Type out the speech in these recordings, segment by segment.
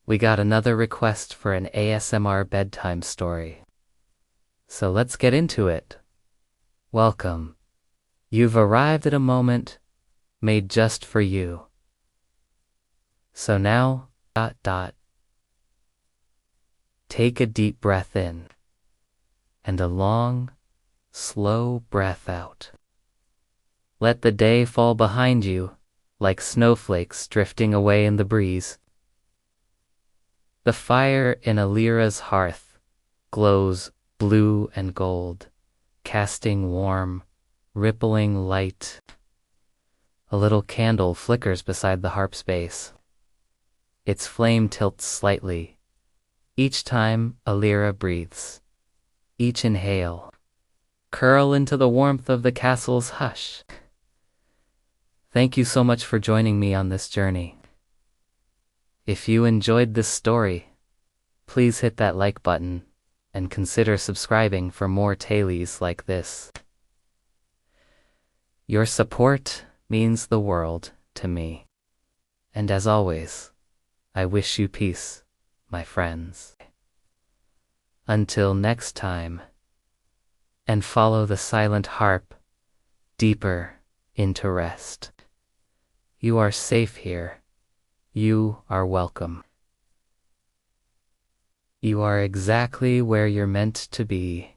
we got another request for an ASMR bedtime story. So let's get into it. Welcome. You've arrived at a moment made just for you. So now, take a deep breath in and a long, slow breath out. Let the day fall behind you like snowflakes drifting away in the breeze. The fire in Alira's hearth glows blue and gold, casting warm, rippling light. A little candle flickers beside the harp's base. Its flame tilts slightly each time Alira breathes. Each inhale, curl into the warmth of the castle's hush. Thank you so much for joining me on this journey. If you enjoyed this story, please hit that like button and consider subscribing for more tales like this. Your support means the world to me. And as always, I wish you peace, my friends. Until next time, and follow the silent harp deeper into rest. You are safe here. You are welcome. You are exactly where you're meant to be.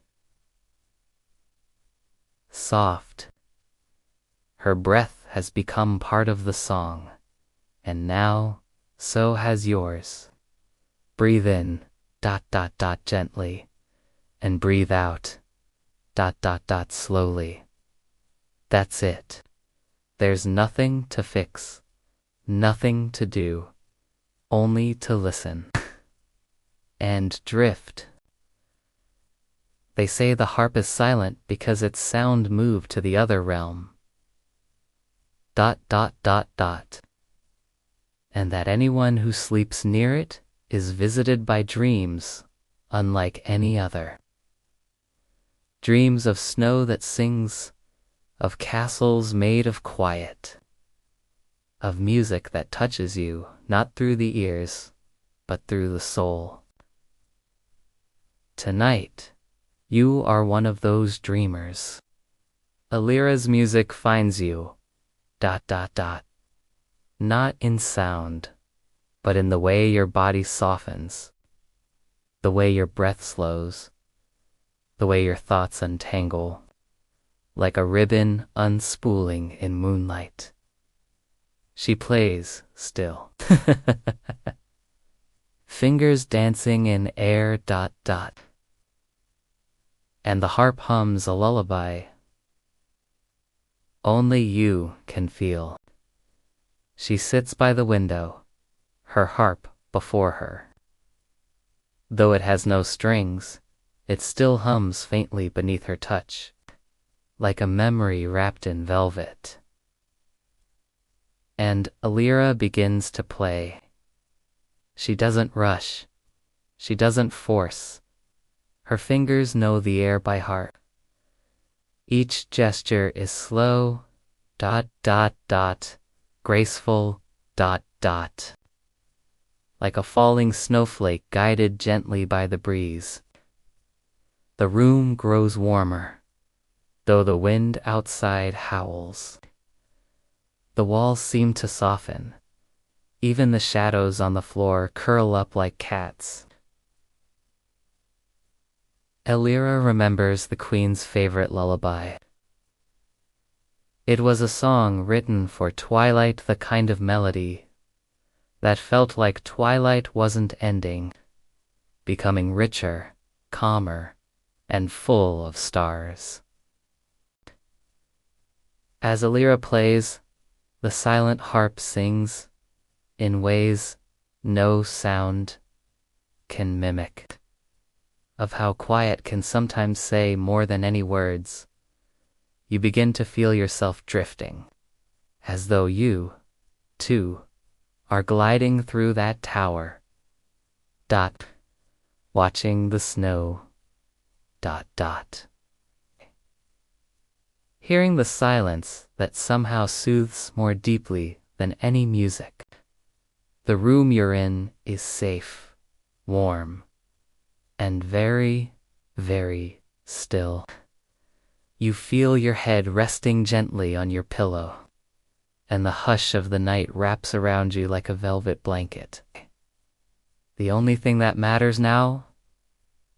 Soft. Her breath has become part of the song, and now so has yours. Breathe in, gently, and breathe out, slowly. That's it. There's nothing to fix, nothing to do, only to listen and drift. They say the harp is silent because its sound moved to the other realm. And that anyone who sleeps near it is visited by dreams unlike any other. Dreams of snow that sings, of castles made of quiet, of music that touches you not through the ears, but through the soul. Tonight, you are one of those dreamers. Alira's music finds you, not in sound, but in the way your body softens, the way your breath slows, the way your thoughts untangle, like a ribbon unspooling in moonlight. She plays still, fingers dancing in air, and the harp hums a lullaby only you can feel. She sits by the window, her harp before her. Though it has no strings, it still hums faintly beneath her touch, like a memory wrapped in velvet. And Alira begins to play. She doesn't rush. She doesn't force. Her fingers know the air by heart. Each gesture is slow, graceful, like a falling snowflake guided gently by the breeze. The room grows warmer, though the wind outside howls. The walls seem to soften. Even the shadows on the floor curl up like cats. Alira remembers the Queen's favorite lullaby. It was a song written for twilight, the kind of melody that felt like twilight wasn't ending, becoming richer, calmer, and full of stars. As Alira plays, the silent harp sings in ways no sound can mimic, of how quiet can sometimes say more than any words. You begin to feel yourself drifting, as though you, too, are gliding through that tower, watching the snow, hearing the silence that somehow soothes more deeply than any music. The room you're in is safe, warm, and very, very still. You feel your head resting gently on your pillow, and the hush of the night wraps around you like a velvet blanket. The only thing that matters now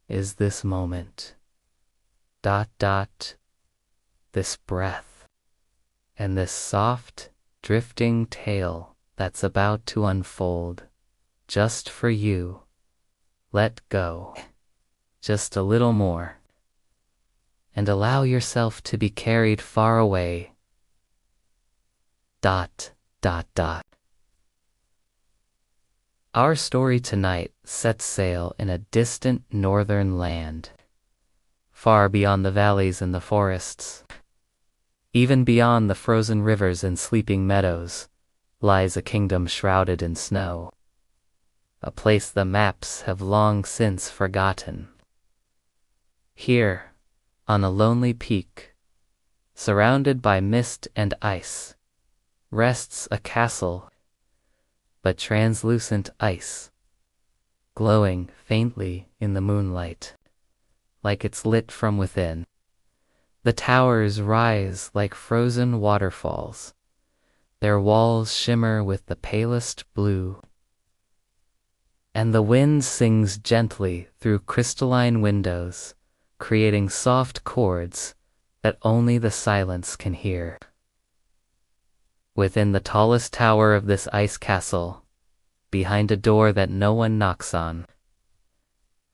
is this moment. This breath, and this soft, drifting tale that's about to unfold just for you. Let go just a little more and allow yourself to be carried far away. Our story tonight sets sail in a distant northern land, far beyond the valleys and the forests. Even beyond the frozen rivers and sleeping meadows lies a kingdom shrouded in snow, a place the maps have long since forgotten. Here, on a lonely peak, surrounded by mist and ice, rests a castle, but translucent ice, glowing faintly in the moonlight, like it's lit from within. The towers rise like frozen waterfalls. Their walls shimmer with the palest blue, and the wind sings gently through crystalline windows, creating soft chords that only the silence can hear. Within the tallest tower of this ice castle, behind a door that no one knocks on,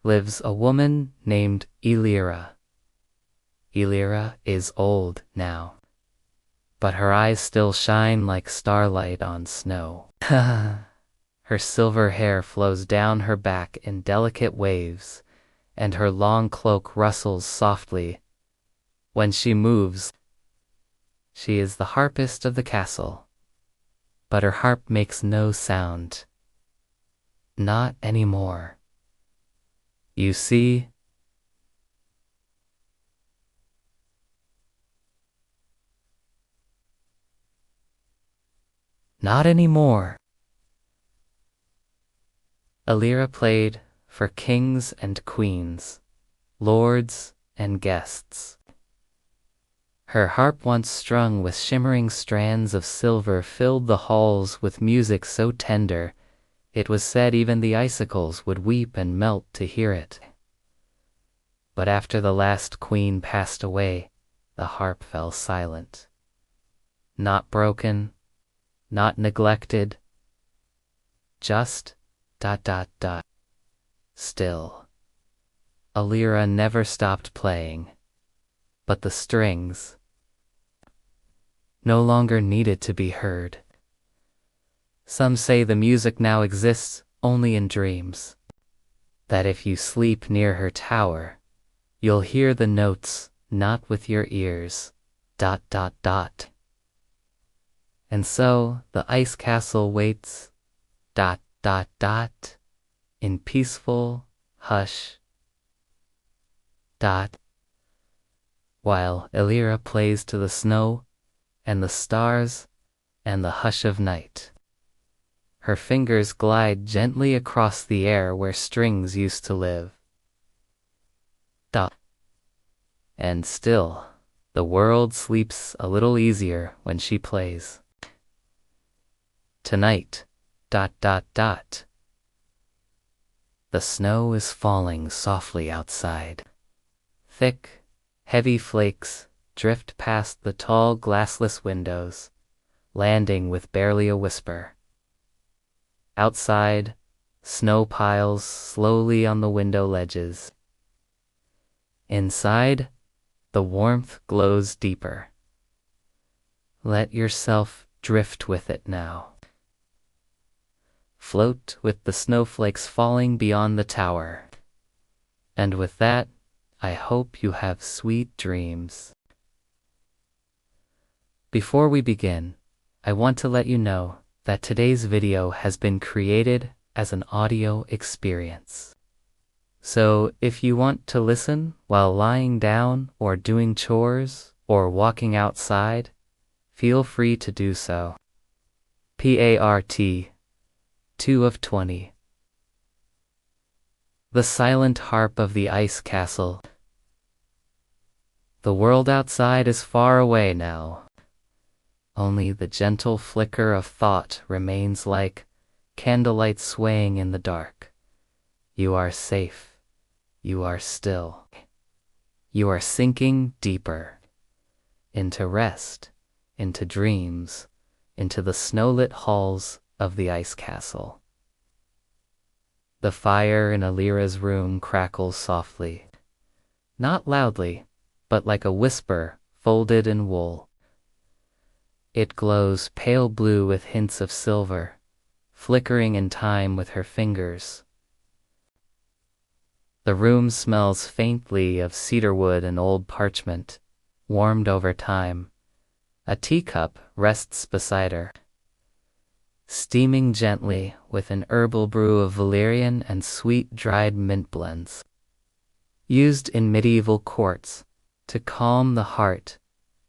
lives a woman named Elira. Elira is old now, but her eyes still shine like starlight on snow. Her silver hair flows down her back in delicate waves, and her long cloak rustles softly. When she moves, she is the harpist of the castle, but her harp makes no sound. Not anymore. You see, not anymore. Elira played for kings and queens, lords and guests. Her harp, once strung with shimmering strands of silver, filled the halls with music so tender, it was said even the icicles would weep and melt to hear it. But after the last queen passed away, the harp fell silent. Not broken, not neglected, just ... still. Elira never stopped playing, but the strings no longer needed to be heard. Some say the music now exists only in dreams, that if you sleep near her tower, you'll hear the notes not with your ears. And so the ice castle waits in peaceful hush while Elira plays to the snow and the stars and the hush of night. Her fingers glide gently across the air where strings used to live. And still, the world sleeps a little easier when she plays. Tonight, the snow is falling softly outside. Thick, heavy flakes drift past the tall glassless windows, landing with barely a whisper. Outside, snow piles slowly on the window ledges. Inside, the warmth glows deeper. Let yourself drift with it now. Float with the snowflakes falling beyond the tower. And with that, I hope you have sweet dreams. Before we begin, I want to let you know that today's video has been created as an audio experience. So if you want to listen while lying down or doing chores or walking outside, feel free to do so. PART 2 of 20. The silent harp of the ice castle. The world outside is far away now. Only the gentle flicker of thought remains like candlelight swaying in the dark. You are safe. You are still. You are sinking deeper into rest, into dreams, into the snow-lit halls of the ice castle. The fire in Alira's room crackles softly, not loudly, but like a whisper folded in wool. It glows pale blue with hints of silver, flickering in time with her fingers. The room smells faintly of cedarwood and old parchment, warmed over time. A teacup rests beside her, steaming gently with an herbal brew of valerian and sweet dried mint blends, used in medieval courts to calm the heart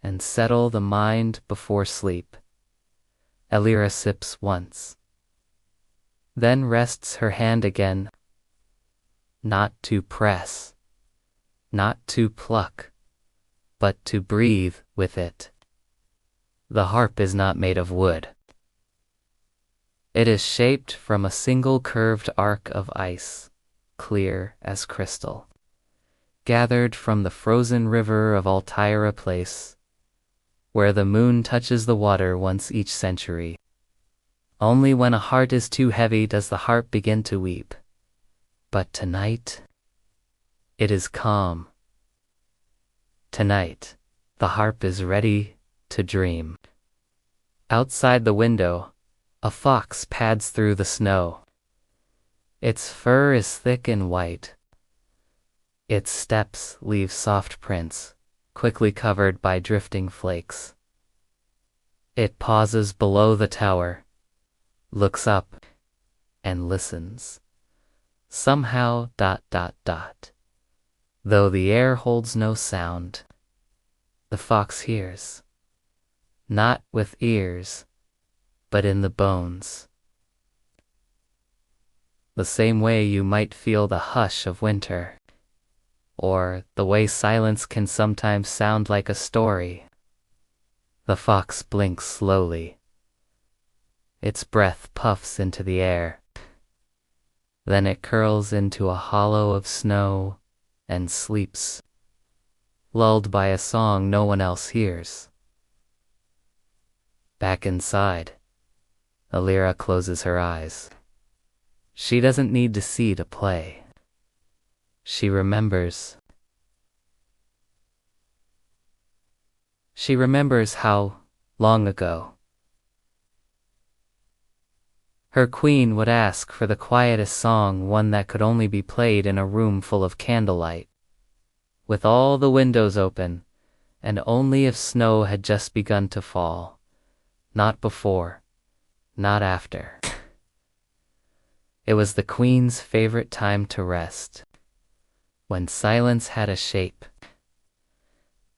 and settle the mind before sleep. Alira sips once, then rests her hand again, not to press, not to pluck, but to breathe with it. The harp is not made of wood. It is shaped from a single curved arc of ice, clear as crystal, gathered from the frozen river of Altaira Place, where the moon touches the water once each century. Only when a heart is too heavy does the harp begin to weep. But tonight, it is calm. Tonight, the harp is ready to dream. Outside the window, a fox pads through the snow. Its fur is thick and white. Its steps leave soft prints, quickly covered by drifting flakes. It pauses below the tower, looks up, and listens. Somehow, ... Though the air holds no sound, the fox hears. Not with ears, but in the bones. The same way you might feel the hush of winter, or the way silence can sometimes sound like a story. The fox blinks slowly. Its breath puffs into the air. Then it curls into a hollow of snow and sleeps, lulled by a song no one else hears. Back inside, Alira closes her eyes. She doesn't need to see to play. She remembers. She remembers how, long ago, her queen would ask for the quietest song, one that could only be played in a room full of candlelight, with all the windows open, and only if snow had just begun to fall. Not before, not after. It was the queen's favorite time to rest, when silence had a shape,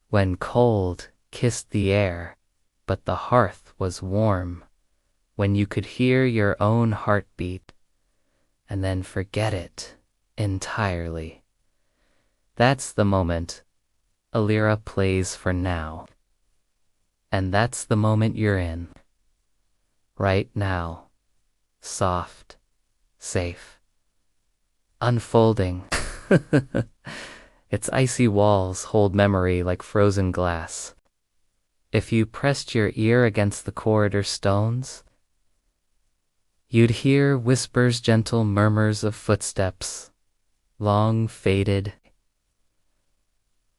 when cold kissed the air, but the hearth was warm, when you could hear your own heartbeat, and then forget it entirely. That's the moment Alira plays for now. And that's the moment you're in. Right now. Soft. Safe. Unfolding. Its icy walls hold memory like frozen glass. If you pressed your ear against the corridor stones, you'd hear whispers, gentle murmurs of footsteps, long faded.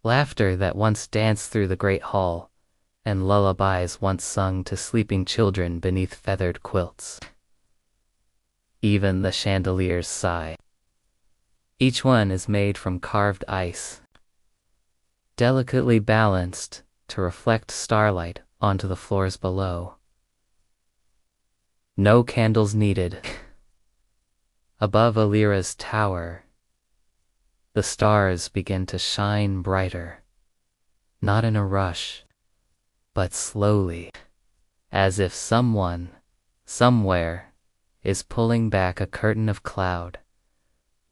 Laughter that once danced through the great hall, and lullabies once sung to sleeping children beneath feathered quilts. Even the chandeliers sigh. Each one is made from carved ice, delicately balanced to reflect starlight onto the floors below. No candles needed. Above Alira's tower, the stars begin to shine brighter, not in a rush, but slowly, as if someone, somewhere, is pulling back a curtain of cloud,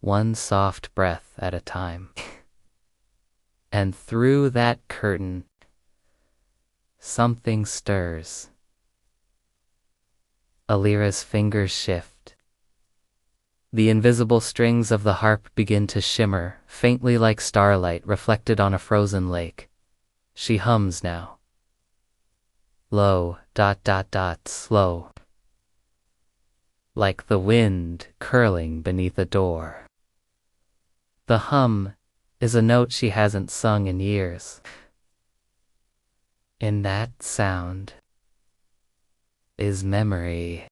one soft breath at a time. And through that curtain, something stirs. Alira's fingers shift. The invisible strings of the harp begin to shimmer, faintly like starlight reflected on a frozen lake. She hums now. Low, ... slow. Like the wind curling beneath a door. The hum is a note she hasn't sung in years. In that sound is memory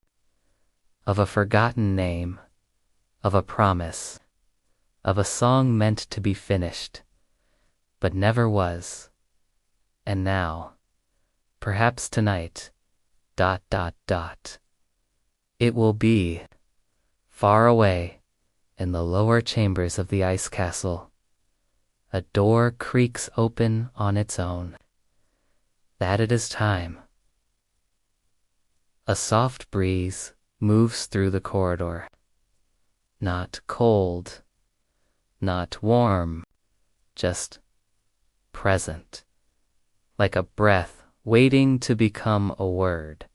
of a forgotten name, of a promise, of a song meant to be finished, but never was. And now, perhaps tonight, ... it will be, far away, in the lower chambers of the ice castle. A door creaks open on its own. That it is time. A soft breeze moves through the corridor. Not cold, not warm, just present, like a breath waiting to become a word.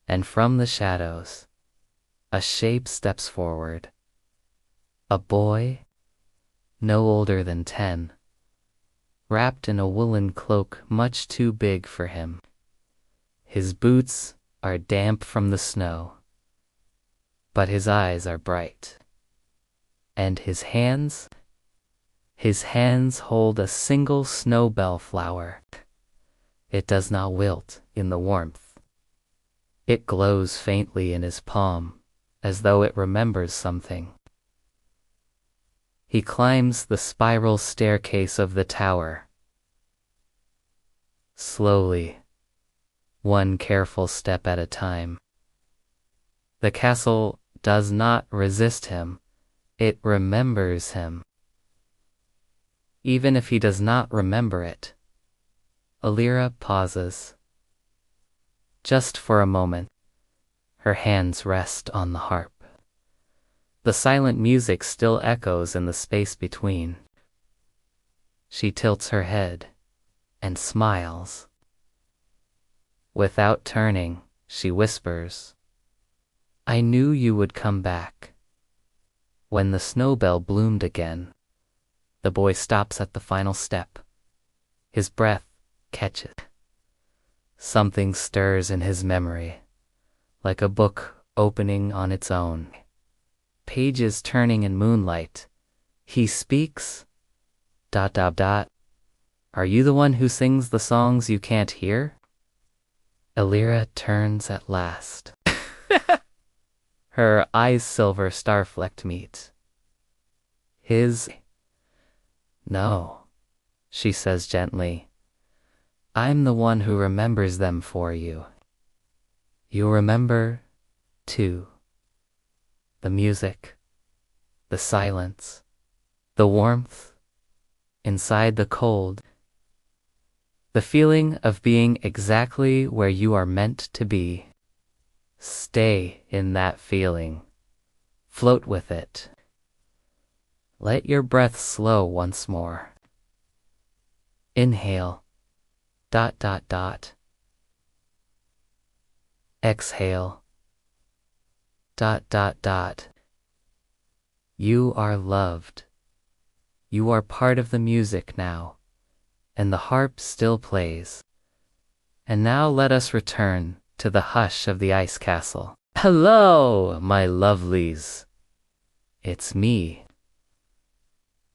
And from the shadows, a shape steps forward. A boy, no older than 10, wrapped in a woolen cloak much too big for him. His boots are damp from the snow, but his eyes are bright. And his hands hold a single snowbell flower. It does not wilt in the warmth. It glows faintly in his palm, as though it remembers something. He climbs the spiral staircase of the tower. Slowly, one careful step at a time. The castle does not resist him, it remembers him. Even if he does not remember it. Alira pauses. Just for a moment, her hands rest on the harp. The silent music still echoes in the space between. She tilts her head and smiles. Without turning, she whispers, "I knew you would come back." When the snowbell bloomed again, the boy stops at the final step. His breath catches. Something stirs in his memory, like a book opening on its own. Pages turning in moonlight. He speaks, ... Are you the one who sings the songs you can't hear? Alira turns at last. Her eyes silver star-flecked meet. His... No, she says gently. I'm the one who remembers them for you. You'll remember, too. The music, the silence, the warmth, inside the cold. The feeling of being exactly where you are meant to be. Stay in that feeling. Float with it. Let your breath slow once more. Inhale. ... Exhale. ... You are loved. You are part of the music now, and the harp still plays. And now let us return to the hush of the ice castle. Hello, my lovelies. It's me.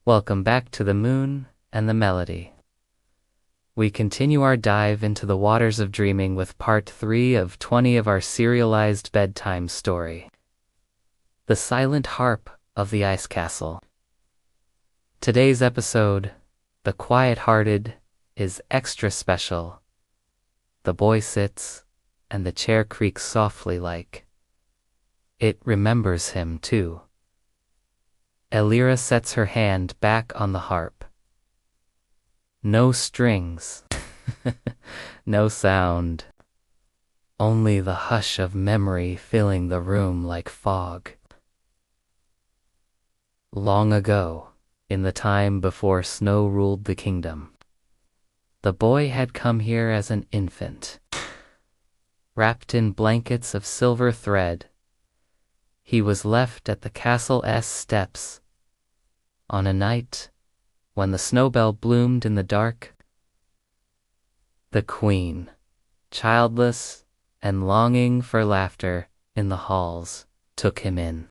Welcome back to the moon and the melody. We continue our dive into the waters of dreaming with part 3 of 20 of our serialized bedtime story. The Silent Harp of the Ice Castle. Today's episode, The Quiet-Hearted, is extra special. The boy sits, and the chair creaks softly like it remembers him too. Alira sets her hand back on the harp. No strings, no sound, only the hush of memory filling the room like fog. Long ago, in the time before snow ruled the kingdom, the boy had come here as an infant. Wrapped in blankets of silver thread, he was left at the castle's steps on a night when the snowbell bloomed in the dark. The queen, childless and longing for laughter in the halls, took him in.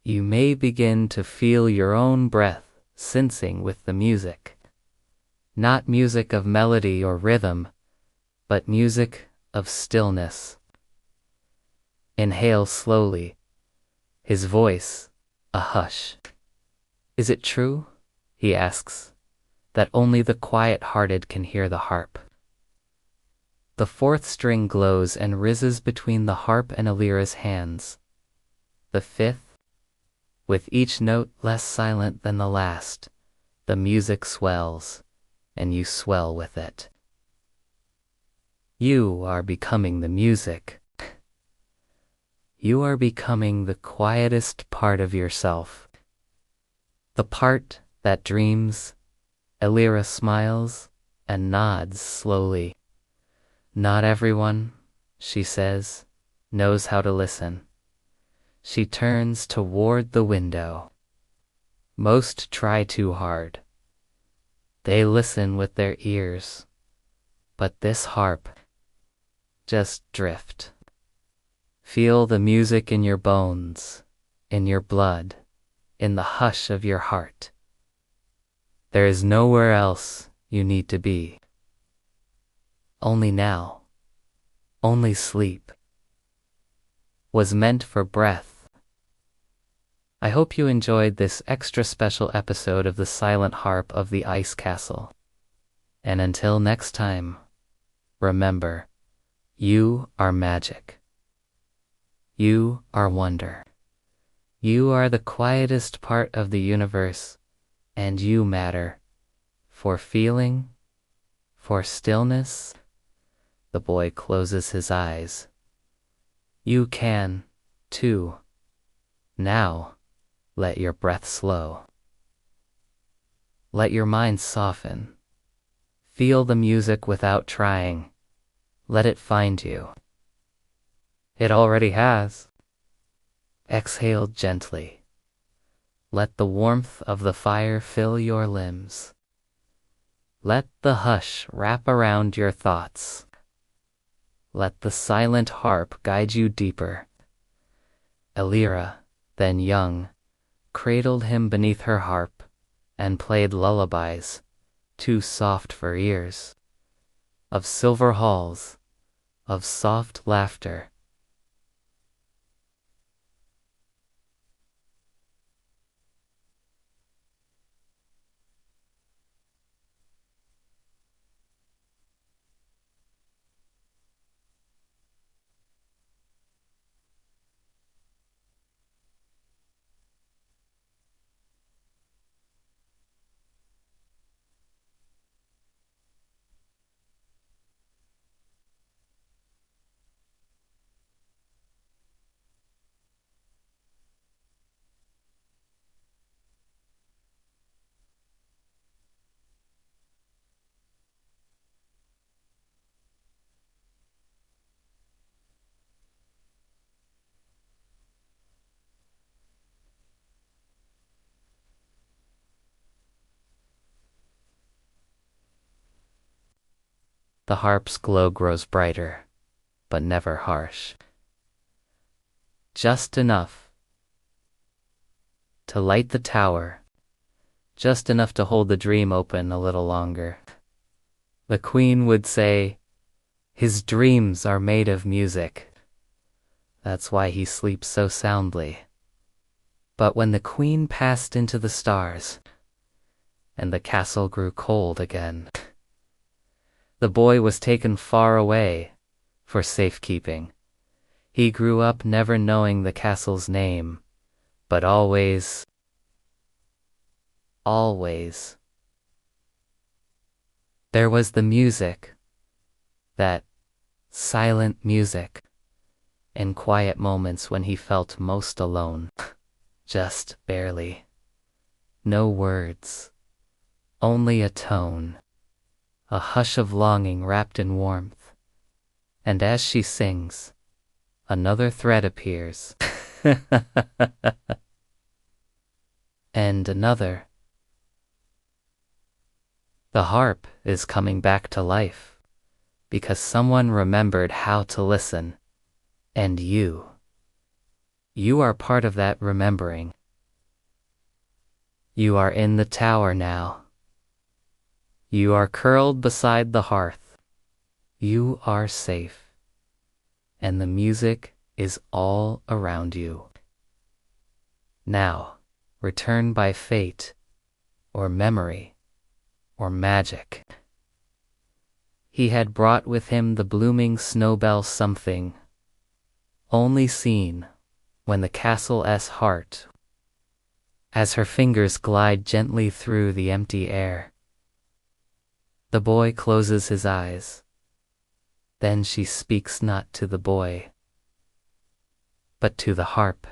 You may begin to feel your own breath sensing with the music. Not music of melody or rhythm, but music of stillness. Inhale slowly, his voice a hush. Is it true, he asks, that only the quiet-hearted can hear the harp? The fourth string glows and rises between the harp and Alira's hands. The fifth, with each note less silent than the last, the music swells, and you swell with it. You are becoming the music. You are becoming the quietest part of yourself. The part that dreams. Alira smiles and nods slowly. Not everyone, she says, knows how to listen. She turns toward the window. Most try too hard. They listen with their ears. But this harp, just drift. Feel the music in your bones, in your blood, in the hush of your heart. There is nowhere else you need to be. Only now, only sleep, was meant for breath. I hope you enjoyed this extra special episode of the Silent Harp of the Ice Castle. And until next time, remember, you are magic. You are wonder. You are the quietest part of the universe, and you matter. For feeling, for stillness. The boy closes his eyes. You can, too. Now, let your breath slow. Let your mind soften. Feel the music without trying. Let it find you. It already has. Exhale gently. Let the warmth of the fire fill your limbs. Let the hush wrap around your thoughts. Let the silent harp guide you deeper. Alira, then young, cradled him beneath her harp and played lullabies, too soft for ears, of silver halls, of soft laughter. The harp's glow grows brighter, but never harsh. Just enough to light the tower, just enough to hold the dream open a little longer. The queen would say, his dreams are made of music. That's why he sleeps so soundly. But when the queen passed into the stars, and the castle grew cold again, the boy was taken far away for safekeeping. He grew up never knowing the castle's name, but always, there was the music that silent music, in quiet moments when he felt most alone. Just barely. No words. Only a tone. A hush of longing wrapped in warmth. And as she sings, another thread appears. And another. The harp is coming back to life because someone remembered how to listen. And you are part of that remembering. You are in the tower now. You are curled beside the hearth. You are safe. And the music is all around you. Now, return by fate, or memory, or magic. He had brought with him the blooming snowbell something, only seen when the castle's heart, as her fingers glide gently through the empty air. The boy closes his eyes. Then she speaks not to the boy, but to the harp.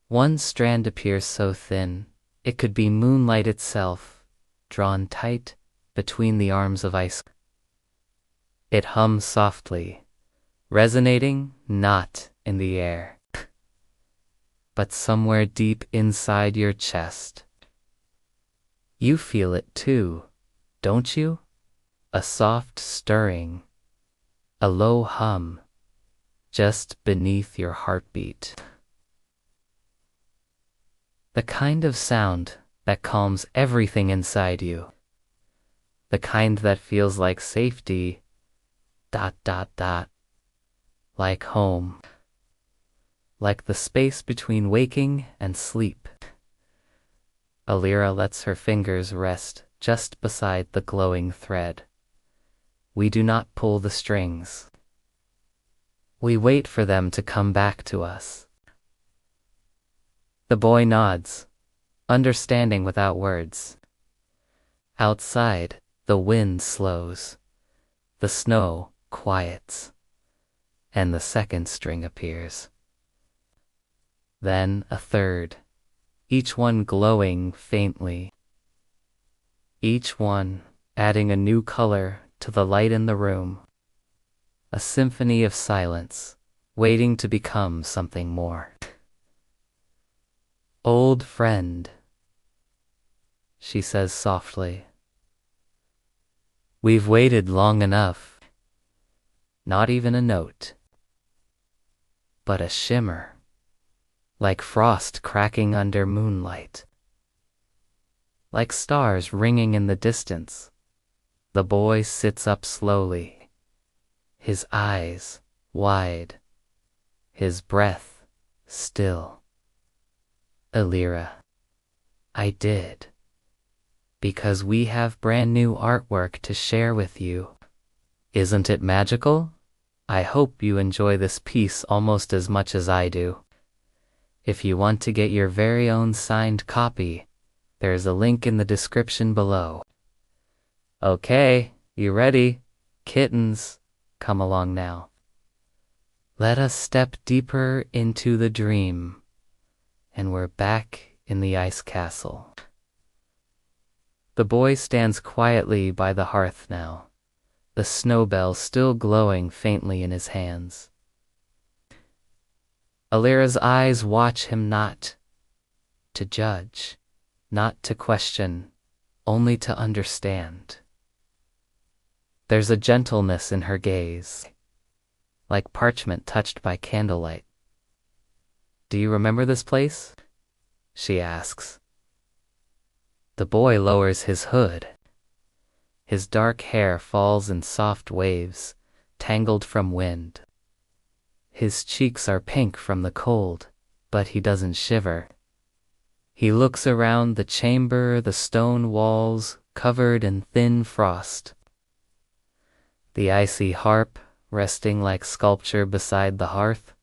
One strand appears so thin, it could be moonlight itself, drawn tight between the arms of ice. It hums softly, resonating not in the air, but somewhere deep inside your chest. You feel it too, don't you? A soft stirring, a low hum, just beneath your heartbeat. The kind of sound that calms everything inside you. The kind that feels like safety, ... like home. Like the space between waking and sleep. Alira lets her fingers rest just beside the glowing thread. We do not pull the strings. We wait for them to come back to us. The boy nods, understanding without words. Outside, the wind slows. The snow quiets. And the second string appears. Then a third, each one glowing faintly. Each one adding a new color to the light in the room. A symphony of silence, waiting to become something more. Old friend, she says softly. We've waited long enough. Not even a note, but a shimmer, like frost cracking under moonlight. Like stars ringing in the distance. The boy sits up slowly, his eyes wide, his breath still. Alira, I did, because we have brand new artwork to share with you. Isn't it magical? I hope you enjoy this piece almost as much as I do. If you want to get your very own signed copy, there's a link in the description below. Okay, you ready? Kittens, come along now. Let us step deeper into the dream, and we're back in the ice castle. The boy stands quietly by the hearth now, the snowbell still glowing faintly in his hands. Alira's eyes watch him, not to judge, not to question, only to understand. There's a gentleness in her gaze, like parchment touched by candlelight. Do you remember this place? She asks. The boy lowers his hood. His dark hair falls in soft waves, tangled from wind. His cheeks are pink from the cold, but he doesn't shiver. He looks around the chamber, the stone walls covered in thin frost. The icy harp resting like sculpture beside the hearth.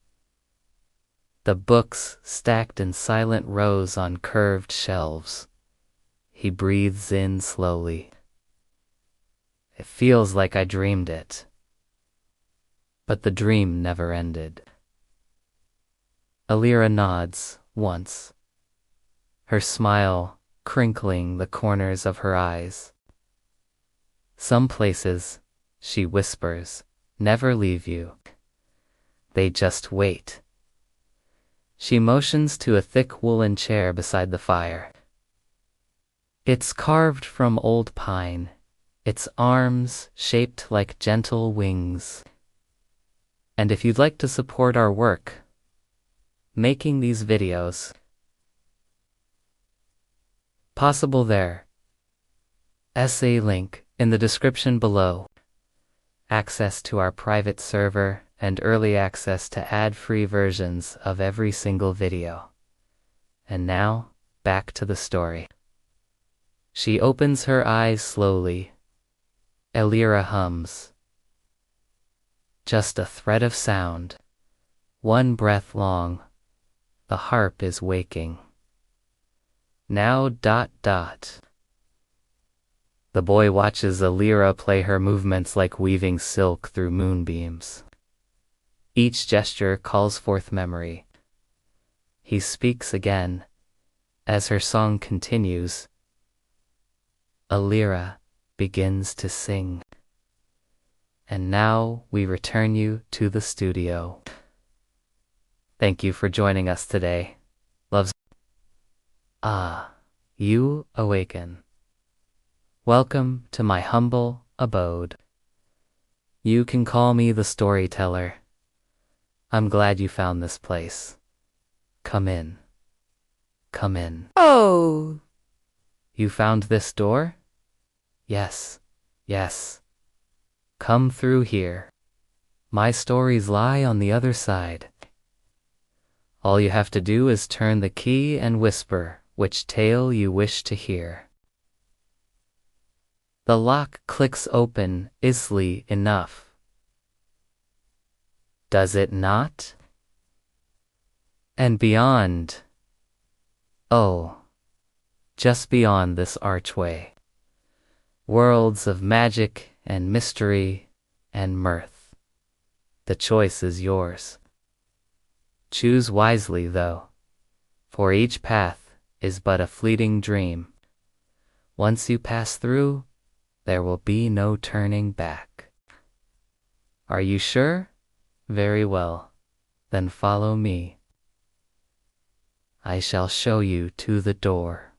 The books stacked in silent rows on curved shelves. He breathes in slowly. It feels like I dreamed it, but the dream never ended. Alira nods once, her smile crinkling the corners of her eyes. Some places, she whispers, never leave you. They just wait. She motions to a thick woolen chair beside the fire. It's carved from old pine, its arms shaped like gentle wings. And if you'd like to support our work, making these videos possible, there. SA link in the description below. Access to our private server and early access to ad-free versions of every single video. And now, back to the story. She opens her eyes slowly. Alira hums. Just a thread of sound, one breath long. The harp is waking. Now ... The boy watches Alira play her movements like weaving silk through moonbeams. Each gesture calls forth memory. He speaks again. As her song continues, Alira begins to sing. And now we return you to the studio. Thank you for joining us today. Loves. You awaken. Welcome to my humble abode. You can call me the storyteller. I'm glad you found this place. Come in. Come in. Oh! You found this door? Yes. Yes. Come through here. My stories lie on the other side. All you have to do is turn the key and whisper which tale you wish to hear. The lock clicks open easily enough. Does it not? And beyond, oh, just beyond this archway, worlds of magic and mystery and mirth. The choice is yours. Choose wisely, though, for each path is but a fleeting dream. Once you pass through, there will be no turning back. Are you sure? Very well. Then follow me. I shall show you to the door.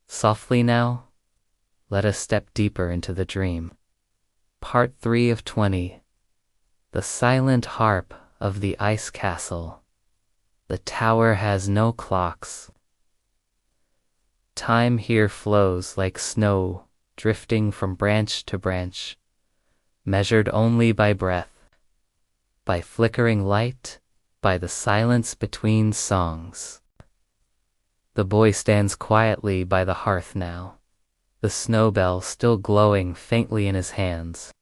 Softly now, let us step deeper into the dream. Part 3 of 20. The silent harp of the ice castle. The tower has no clocks. Time here flows like snow, drifting from branch to branch, measured only by breath, by flickering light, by the silence between songs. The boy stands quietly by the hearth now, the snow bell still glowing faintly in his hands.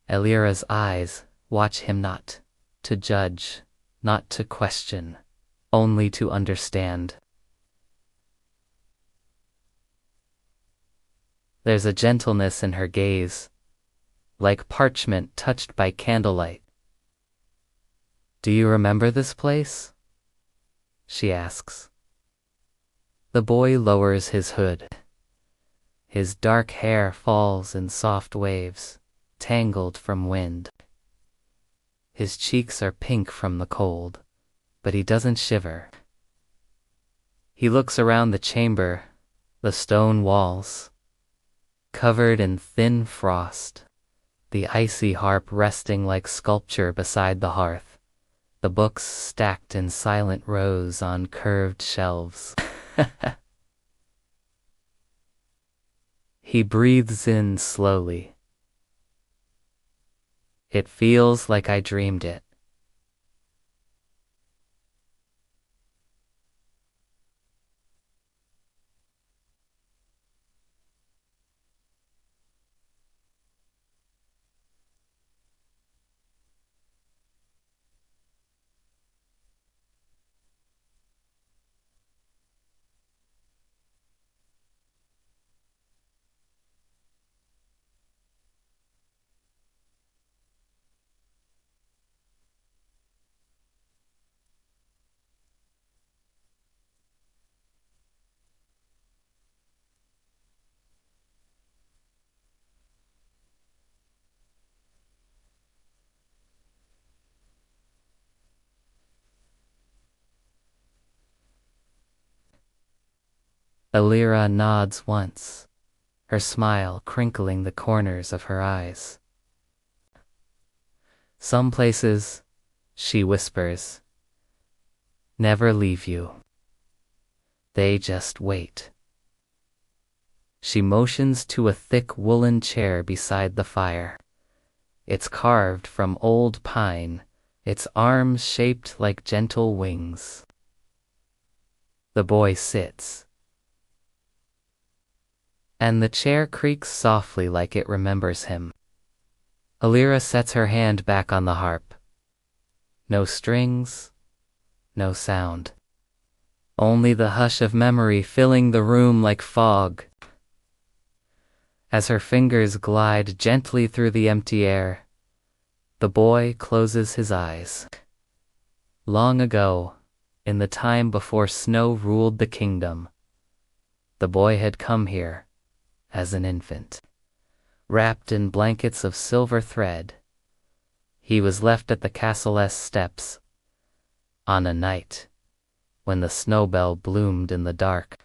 Alira's eyes watch him, not to judge, not to question, only to understand. There's a gentleness in her gaze, like parchment touched by candlelight. Do you remember this place? She asks. The boy lowers his hood. His dark hair falls in soft waves, tangled from wind. His cheeks are pink from the cold, but he doesn't shiver. He looks around the chamber, the stone walls, covered in thin frost, the icy harp resting like sculpture beside the hearth, the books stacked in silent rows on curved shelves. He breathes in slowly. It feels like I dreamed it. Elira nods once, her smile crinkling the corners of her eyes. Some places, she whispers, never leave you. They just wait. She motions to a thick woolen chair beside the fire. It's carved from old pine, its arms shaped like gentle wings. The boy sits, and the chair creaks softly like it remembers him. Elira sets her hand back on the harp. No strings, no sound. Only the hush of memory filling the room like fog. As her fingers glide gently through the empty air, the boy closes his eyes. Long ago, in the time before snow ruled the kingdom, the boy had come here as an infant. Wrapped in blankets of silver thread, he was left at the castle's steps on a night when the snowbell bloomed in the dark.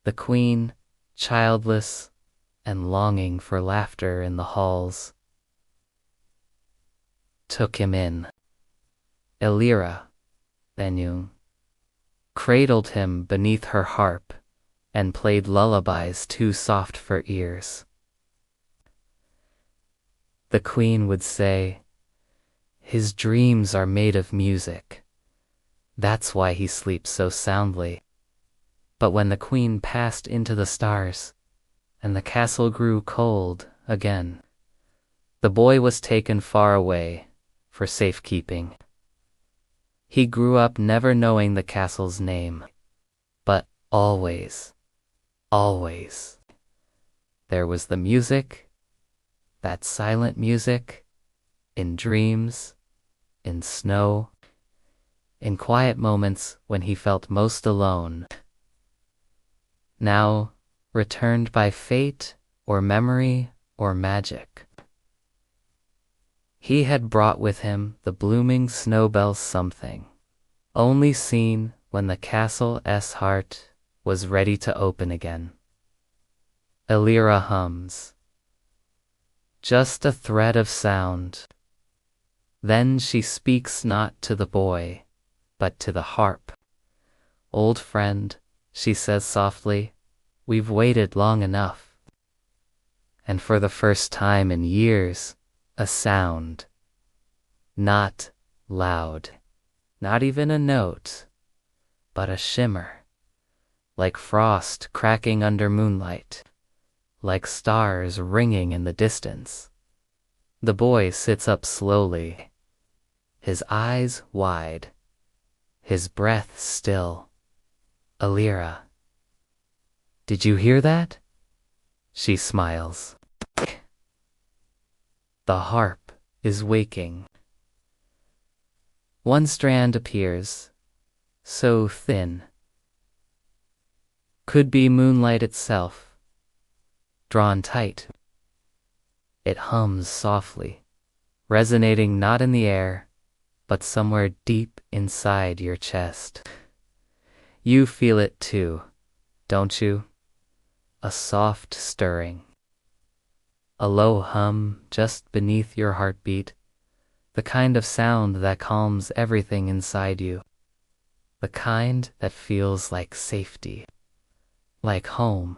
The queen, childless and longing for laughter in the halls, took him in. Elira, Benyu, cradled him beneath her harp and played lullabies too soft for ears. The queen would say, "His dreams are made of music. That's why he sleeps so soundly." But when the queen passed into the stars, and the castle grew cold again, the boy was taken far away for safekeeping. He grew up never knowing the castle's name, but always, always, there was the music, that silent music, in dreams, in snow, in quiet moments when he felt most alone. Now, returned by fate or memory or magic, he had brought with him the blooming snowbell something, only seen when the castle's heart was ready to open again. Elira hums, just a thread of sound. Then she speaks not to the boy, but to the harp. "Old friend," she says softly, "we've waited long enough." And for the first time in years, a sound. Not loud, not even a note, but a shimmer, like frost cracking under moonlight, like stars ringing in the distance. The boy sits up slowly, his eyes wide, his breath still. "Elira, did you hear that?" She smiles. The harp is waking. One strand appears, so thin. Could be moonlight itself, drawn tight. It hums softly, resonating not in the air, but somewhere deep inside your chest. You feel it too, don't you? A soft stirring. A low hum just beneath your heartbeat, the kind of sound that calms everything inside you, the kind that feels like safety, like home,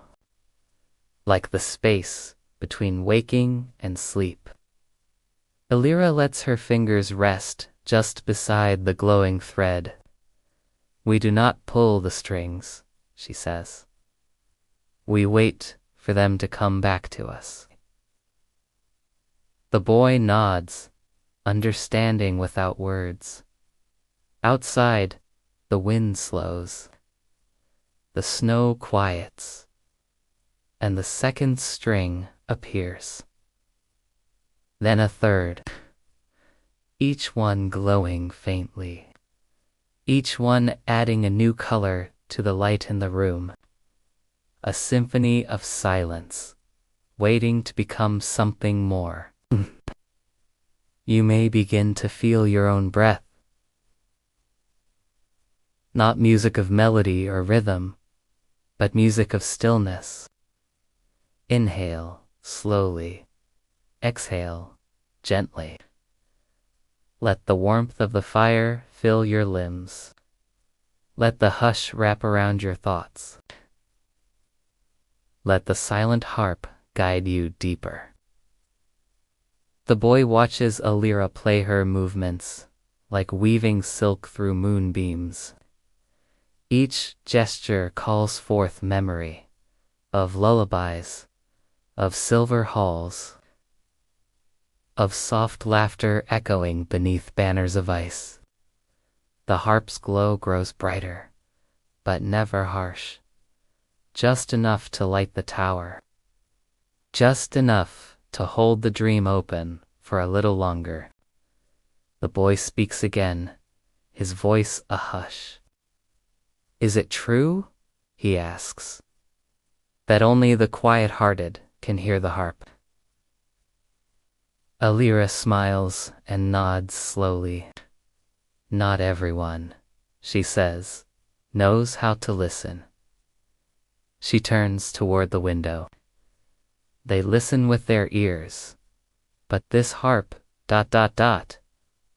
like the space between waking and sleep. Elira lets her fingers rest just beside the glowing thread. "We do not pull the strings," she says. "We wait for them to come back to us." The boy nods, understanding without words. Outside, the wind slows. The snow quiets, and the second string appears. Then a third, each one glowing faintly, each one adding a new color to the light in the room. A symphony of silence, waiting to become something more. You may begin to feel your own breath. Not music of melody or rhythm, but music of stillness. Inhale slowly, exhale gently. Let the warmth of the fire fill your limbs. Let the hush wrap around your thoughts. Let the silent harp guide you deeper. The boy watches Alira play her movements, like weaving silk through moonbeams. Each gesture calls forth memory of lullabies, of silver halls, of soft laughter echoing beneath banners of ice. The harp's glow grows brighter, but never harsh. Just enough to light the tower. Just enough to hold the dream open for a little longer. The boy speaks again, his voice a hush. Is it true, he asks, that only the quiet-hearted can hear the harp? Alira smiles and nods slowly. Not everyone, she says, knows how to listen. She turns toward the window. They listen with their ears, but this harp ...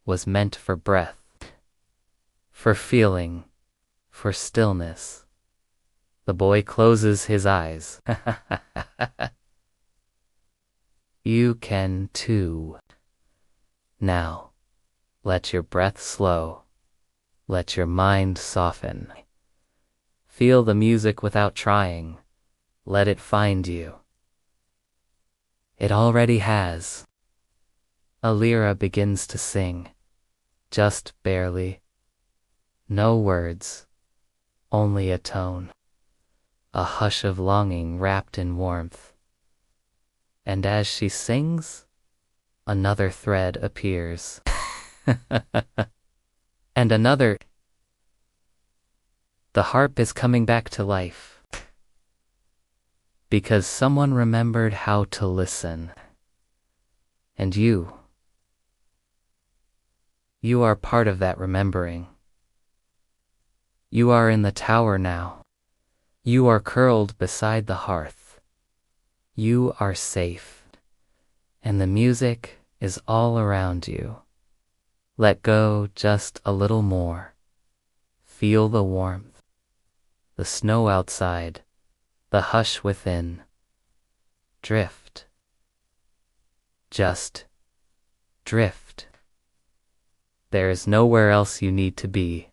was meant for breath, for feeling, for stillness. The boy closes his eyes. You can too. Now, let your breath slow. Let your mind soften. Feel the music without trying. Let it find you. It already has. Alira begins to sing, just barely. No words, only a tone, a hush of longing wrapped in warmth. And as she sings, another thread appears. And another. The harp is coming back to life. Because someone remembered how to listen. And you are part of that remembering. You are in the tower now. You are curled beside the hearth. You are safe. And the music is all around you. Let go just a little more. Feel the warmth, the snow outside, the hush within. Drift. Just drift. There is nowhere else you need to be.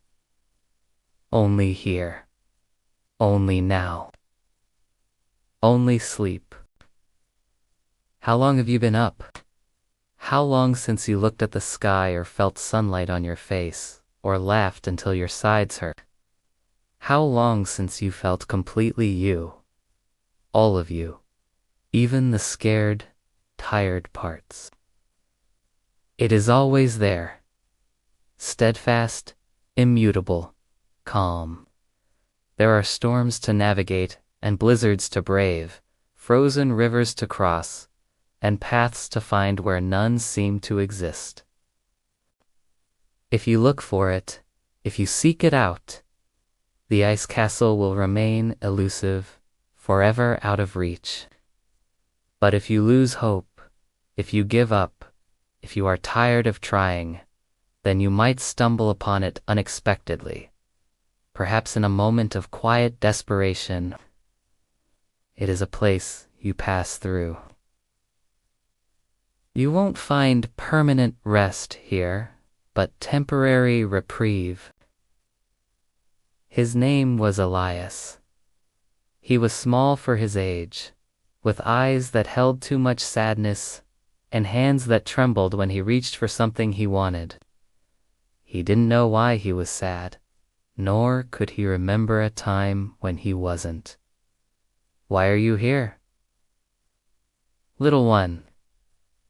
Only here. Only now. Only sleep. How long have you been up? How long since you looked at the sky or felt sunlight on your face, or laughed until your sides hurt? How long since you felt completely you? All of you. Even the scared, tired parts. It is always there. Steadfast, immutable, calm. There are storms to navigate and blizzards to brave, frozen rivers to cross, and paths to find where none seem to exist. If you look for it, if you seek it out, the ice castle will remain elusive, forever out of reach. But if you lose hope, if you give up, if you are tired of trying, then you might stumble upon it unexpectedly, perhaps in a moment of quiet desperation. It is a place you pass through. You won't find permanent rest here, but temporary reprieve. His name was Elias. He was small for his age, with eyes that held too much sadness and hands that trembled when he reached for something he wanted. He didn't know why he was sad, nor could he remember a time when he wasn't. Why are you here? Little one,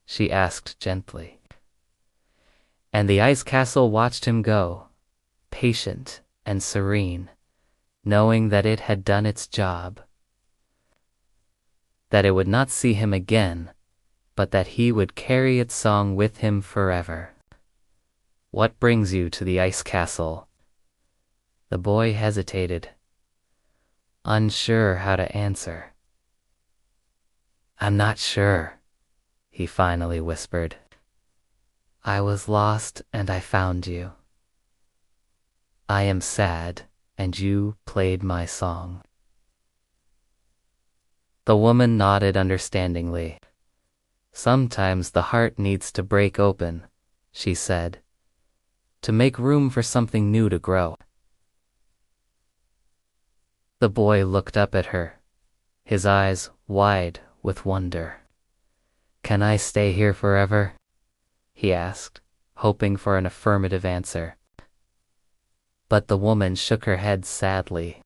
she asked gently. And the ice castle watched him go, patient and serene, knowing that it had done its job. That it would not see him again, but that he would carry its song with him forever. What brings you to the ice castle? The boy hesitated. unsure how to answer. "I'm not sure," he finally whispered. "I was lost and I found you. I am sad and you played my song." The woman nodded understandingly. "Sometimes the heart needs to break open," she said, "to make room for something new to grow." The boy looked up at her, his eyes wide with wonder. "Can I stay here forever?" he asked, hoping for an affirmative answer. But the woman shook her head sadly.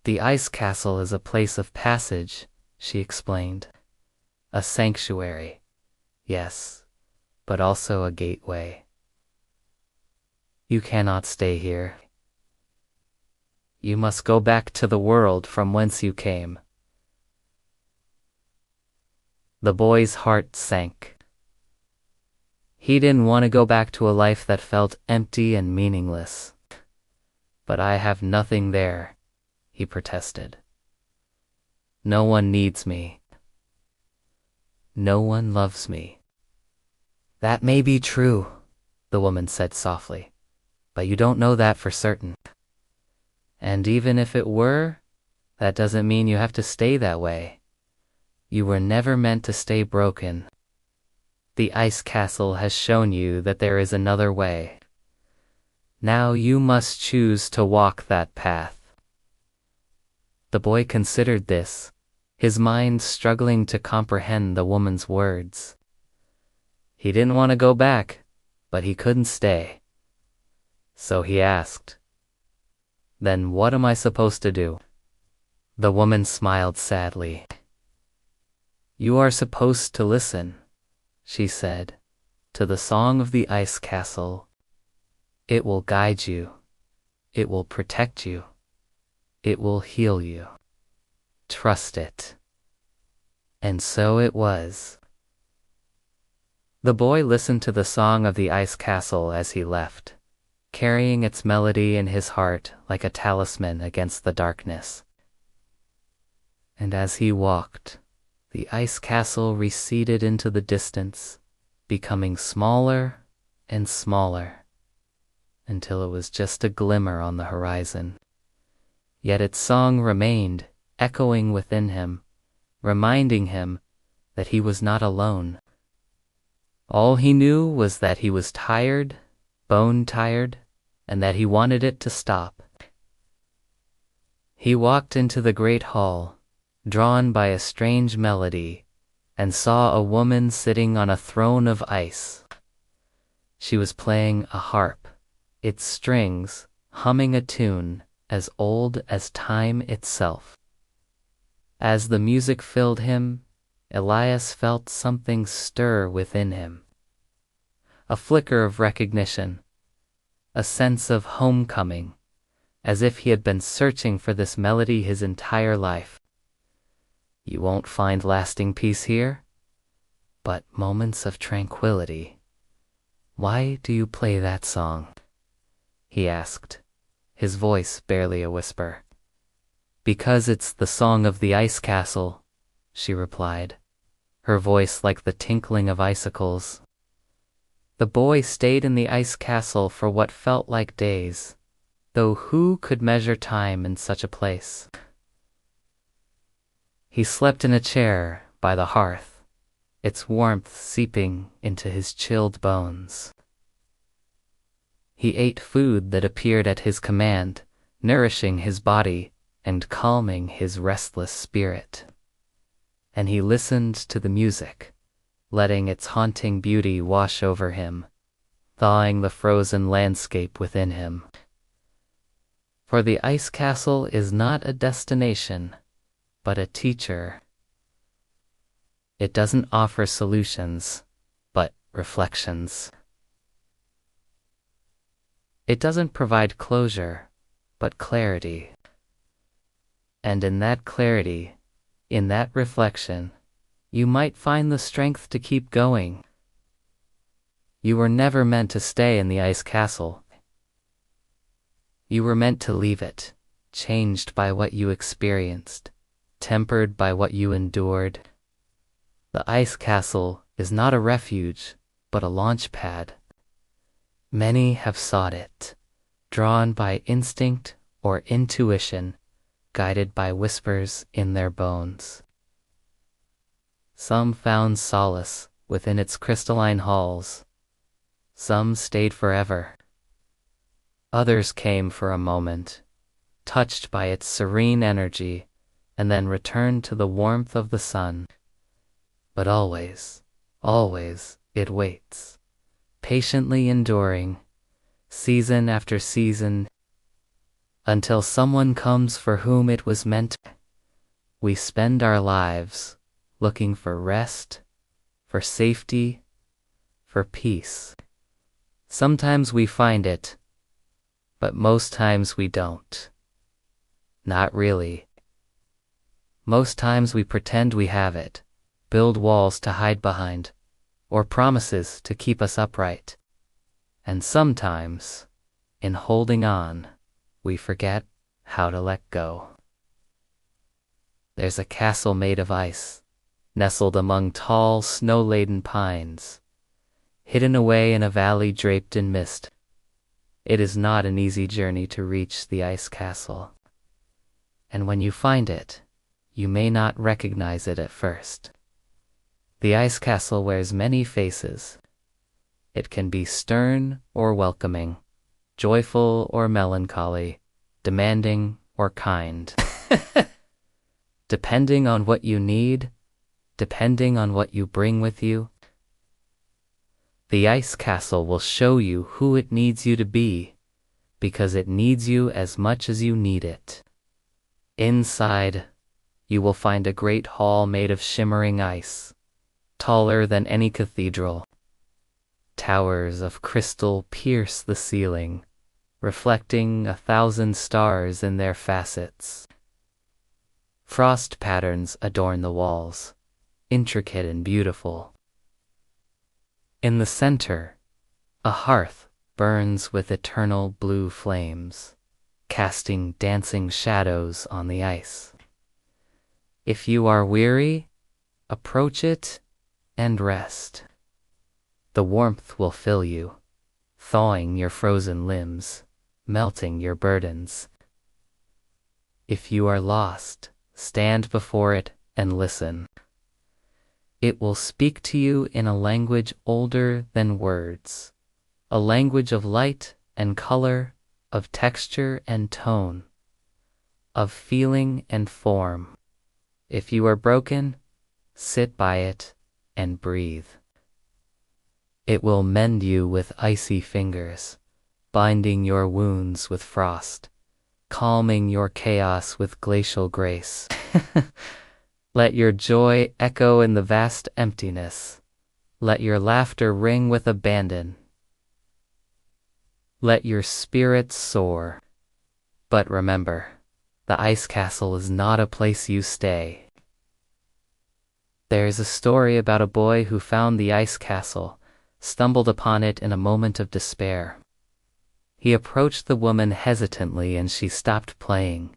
"The ice castle is a place of passage," she explained. "A sanctuary, yes, but also a gateway. You cannot stay here. You must go back to the world from whence you came." The boy's heart sank. He didn't want to go back to a life that felt empty and meaningless. "But I have nothing there," he protested. "No one needs me. No one loves me." "That may be true," the woman said softly, "but you don't know that for certain. And even if it were, that doesn't mean you have to stay that way. You were never meant to stay broken. The ice castle has shown you that there is another way. Now you must choose to walk that path." The boy considered this, his mind struggling to comprehend the woman's words. He didn't want to go back, but he couldn't stay. So he asked, "Then what am I supposed to do?" The woman smiled sadly. "You are supposed to listen," she said, "to the song of the ice castle. It will guide you. It will protect you. It will heal you. Trust it." And so it was. The boy listened to the song of the ice castle as he left, carrying its melody in his heart like a talisman against the darkness. And as he walked, the ice castle receded into the distance, becoming smaller and smaller, until it was just a glimmer on the horizon. Yet its song remained, echoing within him, reminding him that he was not alone. All he knew was that he was tired, bone-tired, and that he wanted it to stop. He walked into the great hall, drawn by a strange melody, and saw a woman sitting on a throne of ice. She was playing a harp, its strings humming a tune as old as time itself. As the music filled him, Elias felt something stir within him. A flicker of recognition, a sense of homecoming, as if he had been searching for this melody his entire life. You won't find lasting peace here, but moments of tranquility. Why do you play that song? He asked, his voice barely a whisper. Because it's the song of the ice castle, she replied, her voice like the tinkling of icicles. The boy stayed in the ice castle for what felt like days, though who could measure time in such a place? He slept in a chair by the hearth, its warmth seeping into his chilled bones. He ate food that appeared at his command, nourishing his body and calming his restless spirit. And he listened to the music, letting its haunting beauty wash over him, thawing the frozen landscape within him. For the ice castle is not a destination, but a teacher. It doesn't offer solutions, but reflections. It doesn't provide closure, but clarity. And in that clarity, in that reflection, you might find the strength to keep going. You were never meant to stay in the ice castle. You were meant to leave it, changed by what you experienced, tempered by what you endured. The ice castle is not a refuge, but a launch pad. Many have sought it, drawn by instinct or intuition, guided by whispers in their bones. Some found solace within its crystalline halls. Some stayed forever. Others came for a moment, touched by its serene energy, and then returned to the warmth of the sun. But always, always it waits, patiently enduring, season after season, until someone comes for whom it was meant. We spend our lives looking for rest, for safety, for peace. Sometimes we find it, but most times we don't. Not really. Most times we pretend we have it, build walls to hide behind, or promises to keep us upright. And sometimes, in holding on, we forget how to let go. There's a castle made of ice, nestled among tall, snow-laden pines, hidden away in a valley draped in mist. It is not an easy journey to reach the ice castle. And when you find it, you may not recognize it at first. The ice castle wears many faces. It can be stern or welcoming, joyful or melancholy, demanding or kind. Depending on what you need, depending on what you bring with you. The ice castle will show you who it needs you to be, because it needs you as much as you need it. Inside, you will find a great hall made of shimmering ice, taller than any cathedral. Towers of crystal pierce the ceiling, reflecting 1,000 stars in their facets. Frost patterns adorn the walls, intricate and beautiful. In the center, a hearth burns with eternal blue flames, casting dancing shadows on the ice. If you are weary, approach it and rest. The warmth will fill you, thawing your frozen limbs, melting your burdens. If you are lost, stand before it and listen. It will speak to you in a language older than words, a language of light and color, of texture and tone, of feeling and form. If you are broken, sit by it and breathe. It will mend you with icy fingers, binding your wounds with frost, calming your chaos with glacial grace. Let your joy echo in the vast emptiness. Let your laughter ring with abandon. Let your spirit soar. But remember, the ice castle is not a place you stay. There is a story about a boy who found the ice castle, stumbled upon it in a moment of despair. He approached the woman hesitantly and she stopped playing,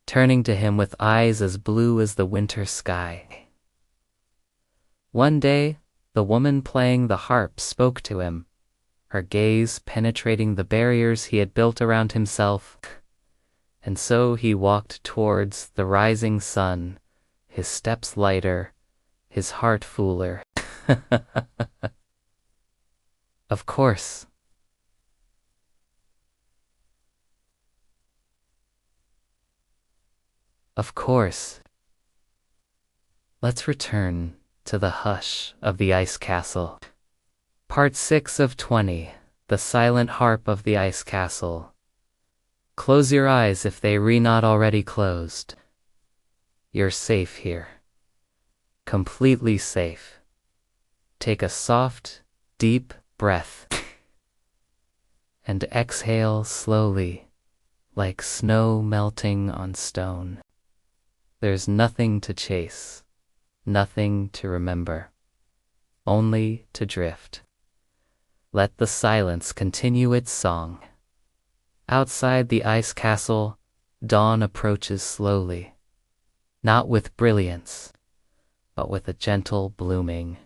turning to him with eyes as blue as the winter sky. One day, the woman playing the harp spoke to him, her gaze penetrating the barriers he had built around himself. And so he walked towards the rising sun, his steps lighter, his heart fuller. Of course. Of course. Let's return to the hush of the ice castle. Part 6 of 20, The Silent Harp of the Ice Castle. Close your eyes if they be not already closed. You're safe here. Completely safe. Take a soft, deep breath and exhale slowly, like snow melting on stone. There's nothing to chase, nothing to remember, only to drift. Let the silence continue its song. Outside the ice castle, Dawn approaches slowly, not with brilliance, but with a gentle blooming.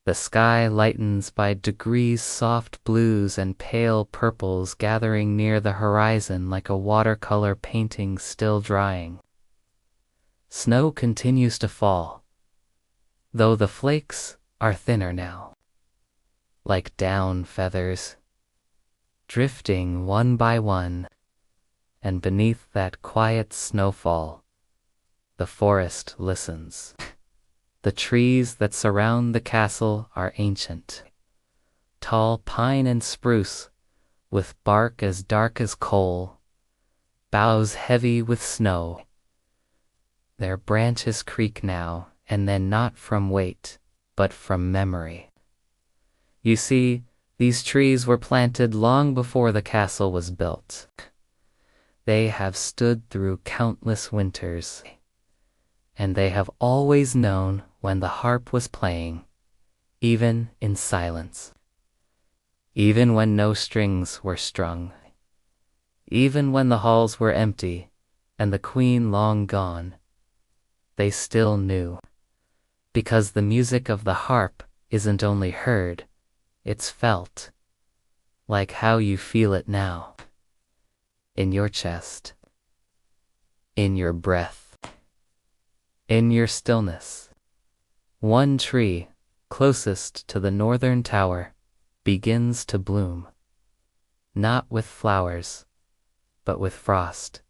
The sky lightens by degrees, soft blues and pale purples gathering near the horizon like a watercolor painting still drying. Snow continues to fall, though the flakes are thinner now, like down feathers, drifting one by one, and beneath that quiet snowfall, the forest listens. The trees that surround the castle are ancient, tall pine and spruce, with bark as dark as coal, boughs heavy with snow. Their branches creak now and then, not from weight, but from memory. You see, these trees were planted long before the castle was built. They have stood through countless winters, and they have always known when the harp was playing, even in silence, even when no strings were strung, even when the halls were empty and the queen long gone. They still knew, because the music of the harp isn't only heard, it's felt, like how you feel it now, in your chest, in your breath, in your stillness. One tree, closest to the northern tower, begins to bloom, not with flowers, but with frost.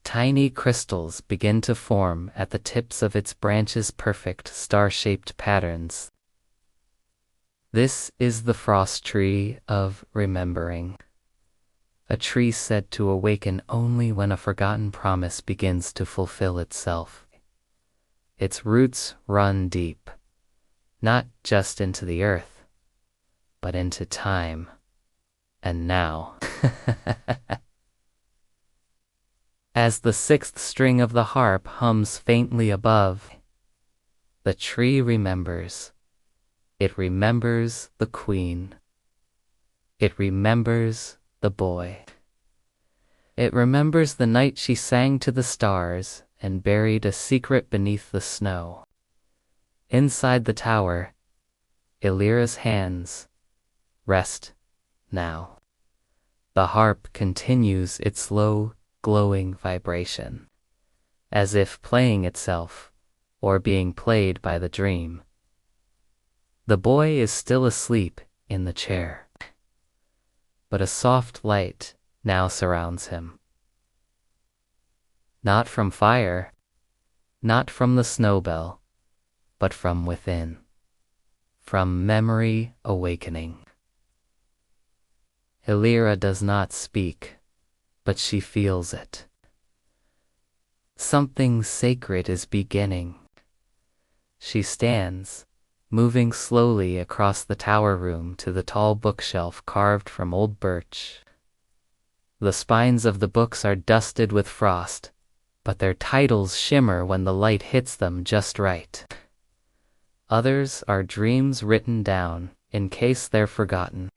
Tiny crystals begin to form at the tips of its branches, perfect star-shaped patterns. This is the frost tree of remembering, a tree said to awaken only when a forgotten promise begins to fulfill itself. Its roots run deep, not just into the earth, but into time and now. As the sixth string of the harp hums faintly above, the tree remembers. It remembers the queen. It remembers the boy. It remembers the night she sang to the stars and buried a secret beneath the snow. Inside the tower, Elira's hands rest now. The harp continues its slow, glowing vibration, as if playing itself or being played by the dream. The boy is still asleep in the chair, but a soft light now surrounds him. Not from fire, not from the snow bell, but from within, from memory awakening. Elira does not speak, but she feels it. Something sacred is beginning. She stands, moving slowly across the tower room to the tall bookshelf carved from old birch. The spines of the books are dusted with frost, but their titles shimmer when the light hits them just right. Others are dreams written down in case they're forgotten.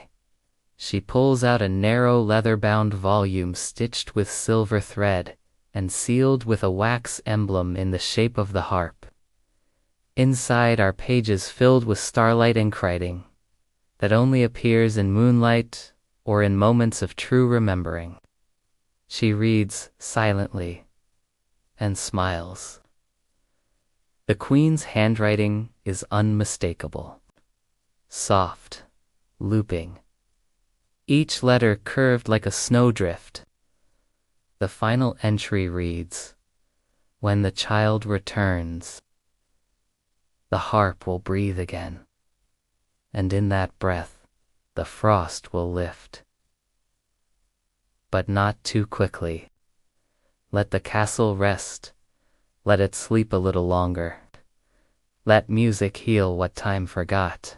She pulls out a narrow leather-bound volume stitched with silver thread and sealed with a wax emblem in the shape of the harp. Inside are pages filled with starlight ink writing that only appears in moonlight or in moments of true remembering. She reads silently and smiles. The queen's handwriting is unmistakable, soft, looping, each letter curved like a snowdrift. The final entry reads, "When the child returns, the harp will breathe again, and in that breath the frost will lift. But not too quickly. Let the castle rest. Let it sleep a little longer. Let music heal what time forgot."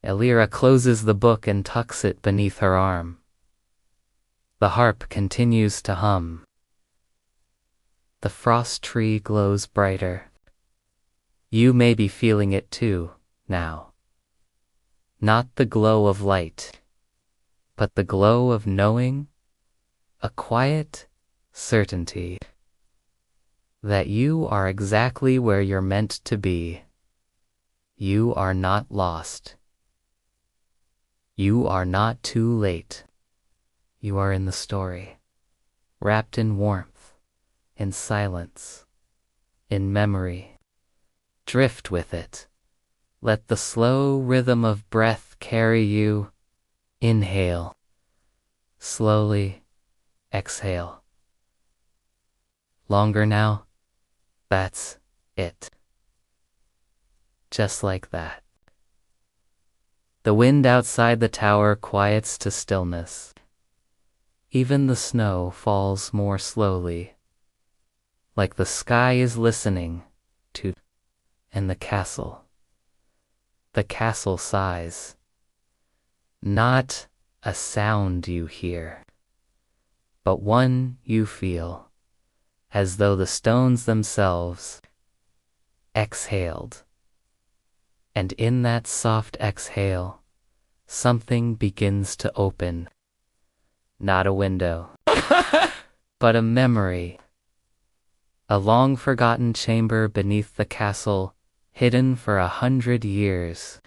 Elira closes the book and tucks it beneath her arm. The harp continues to hum. The frost tree glows brighter. You may be feeling it too, now. Not the glow of light, but the glow of knowing, a quiet certainty that you are exactly where you're meant to be. You are not lost. You are not too late. You are in the story, wrapped in warmth, in silence, in memory. Drift with it. Let the slow rhythm of breath carry you. Inhale. Slowly exhale. Longer now. That's it. Just like that. The wind outside the tower quiets to stillness. Even the snow falls more slowly, like the sky is listening to, and the castle sighs. Not a sound you hear, but one you feel, as though the stones themselves exhaled. And in that soft exhale, something begins to open. Not a window, but a memory. A long-forgotten chamber beneath the castle, hidden for 100 years.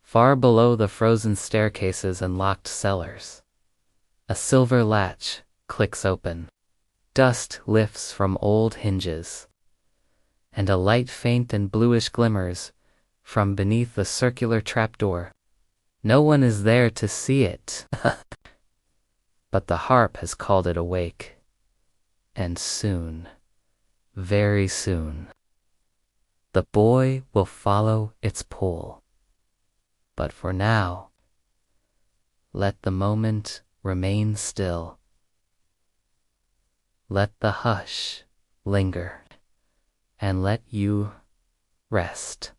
Far below the frozen staircases and locked cellars. A silver latch clicks open. Dust lifts from old hinges. And a light faint and bluish glimmers from beneath the circular trapdoor. No one is there to see it. But the harp has called it awake. And soon, very soon, the boy will follow its pull. But for now, let the moment remain still. Let the hush linger, and let you rest.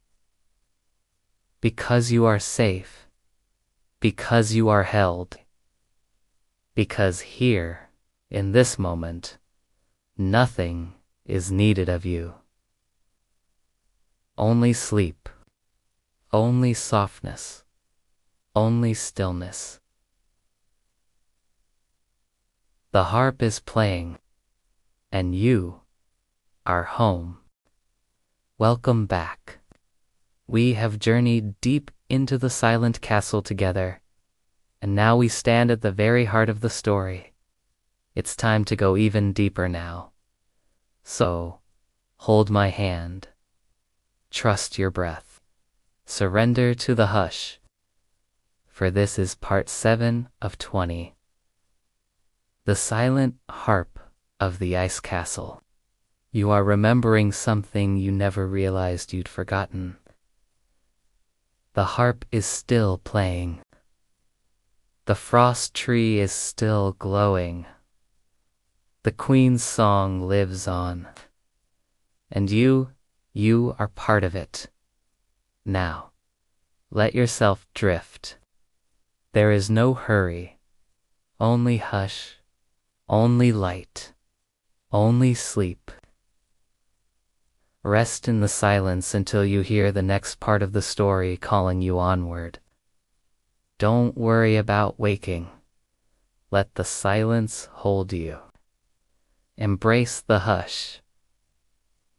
Because you are safe, because you are held, because here, in this moment, nothing is needed of you. Only sleep, only softness, only stillness. The harp is playing, and you are home. Welcome back. We have journeyed deep into the silent castle together, and now we stand at the very heart of the story. It's time to go even deeper now. So, hold my hand. Trust your breath. Surrender to the hush. For this is part 7 of 20. The silent harp of the ice castle. You are remembering something you never realized you'd forgotten. The harp is still playing. The frost tree is still glowing. The Queen's song lives on. And you are part of it. Now, let yourself drift. There is no hurry, only hush, only light, only sleep. Rest in the silence until you hear the next part of the story calling you onward. Don't worry about waking. Let the silence hold you. Embrace the hush.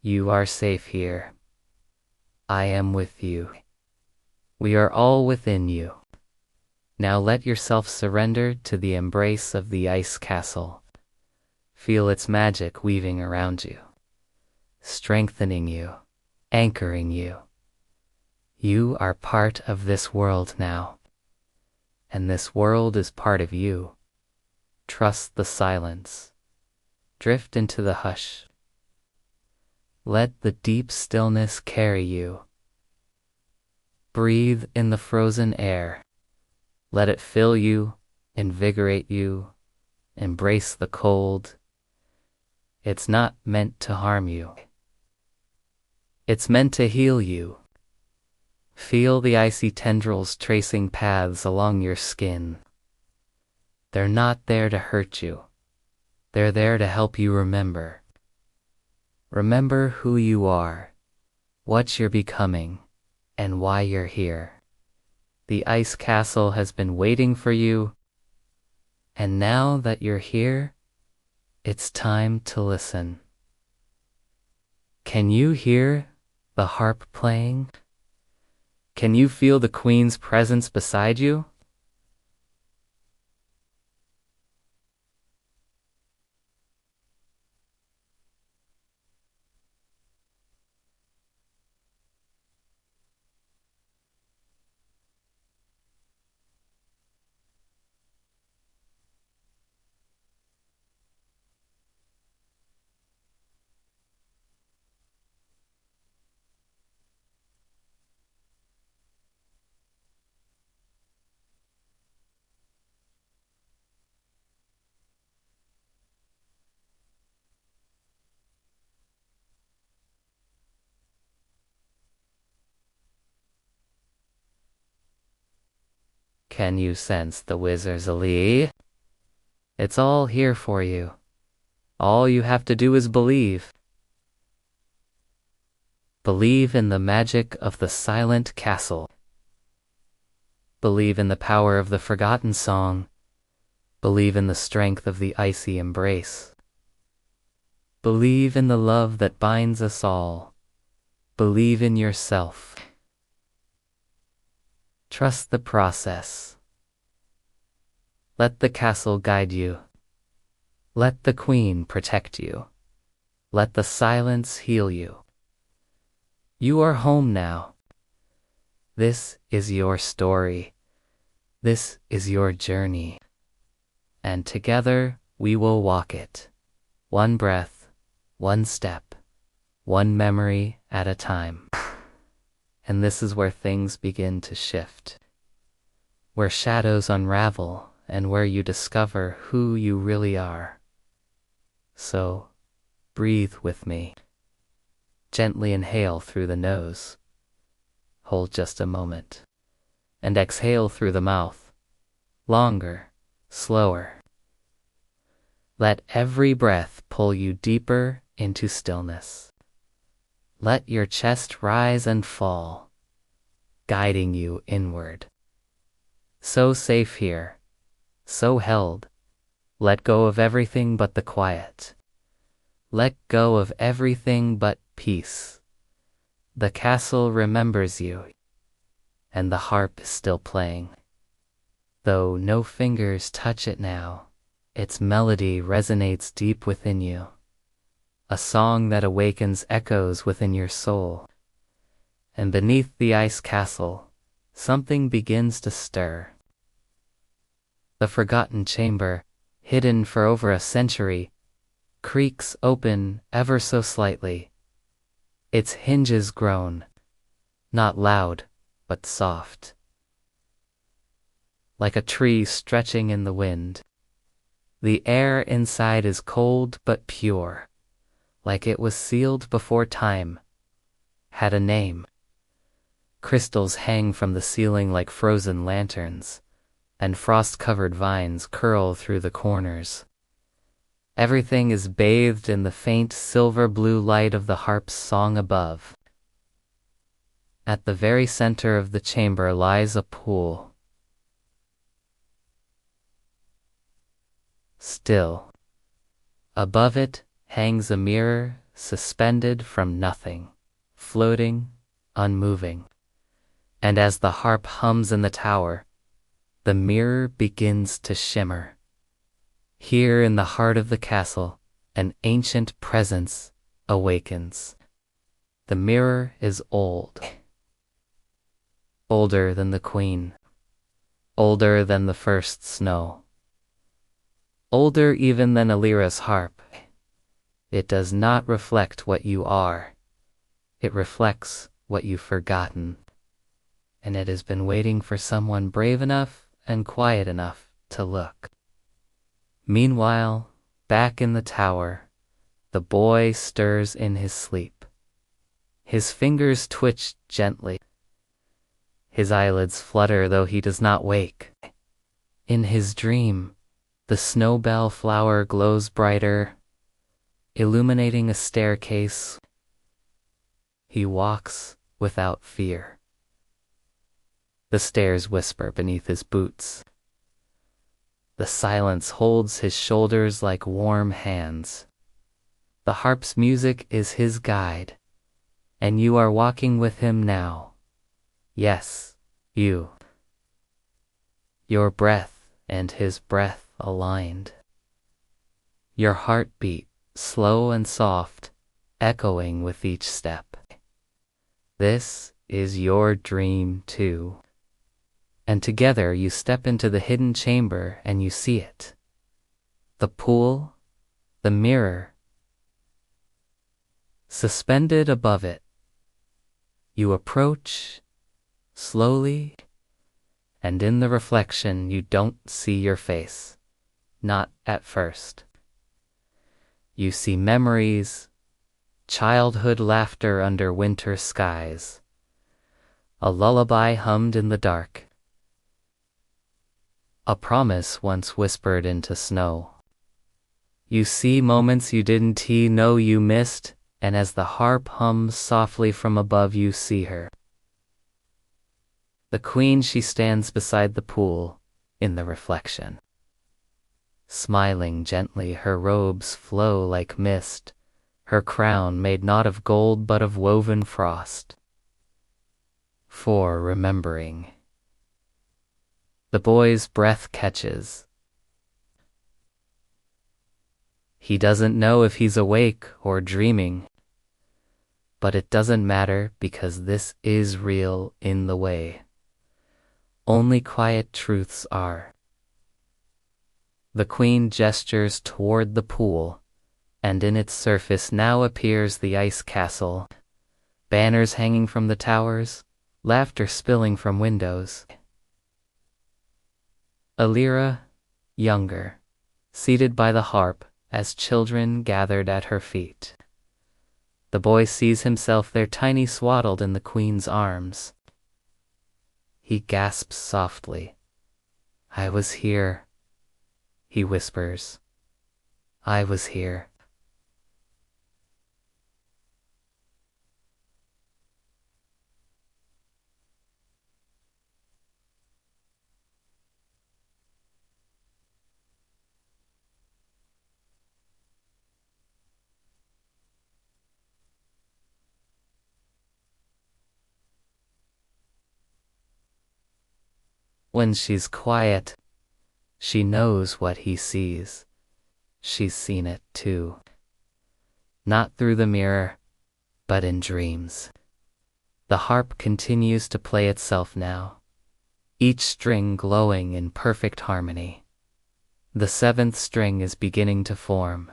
You are safe here. I am with you. We are all within you. Now let yourself surrender to the embrace of the ice castle. Feel its magic weaving around you, strengthening you, anchoring you. You are part of this world now, and this world is part of you. Trust the silence. Drift into the hush. Let the deep stillness carry you. Breathe in the frozen air. Let it fill you, invigorate you, embrace the cold. It's not meant to harm you. It's meant to heal you. Feel the icy tendrils tracing paths along your skin. They're not there to hurt you. They're there to help you remember. Remember who you are, what you're becoming, and why you're here. The ice castle has been waiting for you, and now that you're here, it's time to listen. Can you hear the harp playing? Can you feel the Queen's presence beside you? Can you sense the wizard's lee? It's all here for you. All you have to do is believe. Believe in the magic of the silent castle. Believe in the power of the forgotten song. Believe in the strength of the icy embrace. Believe in the love that binds us all. Believe in yourself. Trust the process. Let the castle guide you. Let the Queen protect you. Let the silence heal you. You are home now. This is your story. This is your journey. And together we will walk it. One breath, one step, one memory at a time. And this is where things begin to shift. Where shadows unravel and where you discover who you really are. So, breathe with me. Gently inhale through the nose. Hold just a moment. And exhale through the mouth. Longer, slower. Let every breath pull you deeper into stillness. Let your chest rise and fall, guiding you inward. So safe here, so held. Let go of everything but the quiet. Let go of everything but peace. The castle remembers you, and the harp is still playing. Though no fingers touch it now, its melody resonates deep within you. A song that awakens echoes within your soul. And beneath the ice castle, something begins to stir. The forgotten chamber, hidden for over a century, creaks open ever so slightly. Its hinges groan, not loud, but soft. Like a tree stretching in the wind. The air inside is cold but pure. Like it was sealed before time, had a name. Crystals hang from the ceiling like frozen lanterns, and frost-covered vines curl through the corners. Everything is bathed in the faint silver-blue light of the harp's song above. At the very center of the chamber lies a pool. Still. Above it hangs a mirror suspended from nothing, floating, unmoving. And as the harp hums in the tower, the mirror begins to shimmer. Here in the heart of the castle, an ancient presence awakens. The mirror is old. Older than the Queen. Older than the first snow. Older even than Alira's harp. It does not reflect what you are. It reflects what you've forgotten. And it has been waiting for someone brave enough and quiet enough to look. Meanwhile, back in the tower, the boy stirs in his sleep. His fingers twitch gently. His eyelids flutter though he does not wake. In his dream, the snowbell flower glows brighter, illuminating a staircase. He walks without fear. The stairs whisper beneath his boots. The silence holds his shoulders like warm hands. The harp's music is his guide, and you are walking with him now. Yes, you. Your breath and his breath aligned. Your heartbeat, slow and soft, echoing with each step. This is your dream too. And together you step into the hidden chamber and you see it. The pool, the mirror. Suspended above it, you approach slowly, and in the reflection you don't see your face, not at first. You see memories, childhood laughter under winter skies, a lullaby hummed in the dark, a promise once whispered into snow. You see moments you didn't know you missed, and as the harp hums softly from above you see her. The queen, she stands beside the pool in the reflection. Smiling gently, her robes flow like mist, her crown made not of gold but of woven frost. For remembering. The boy's breath catches. He doesn't know if he's awake or dreaming, but it doesn't matter because this is real in the way. Only quiet truths are. The queen gestures toward the pool, and in its surface now appears the ice castle, banners hanging from the towers, laughter spilling from windows. Alira, younger, seated by the harp as children gathered at her feet. The boy sees himself there, tiny, swaddled in the queen's arms. He gasps softly. "I was here," he whispers. "I was here." When she's quiet, she knows what he sees. She's seen it too. Not through the mirror, but in dreams. The harp continues to play itself now, each string glowing in perfect harmony. The seventh string is beginning to form.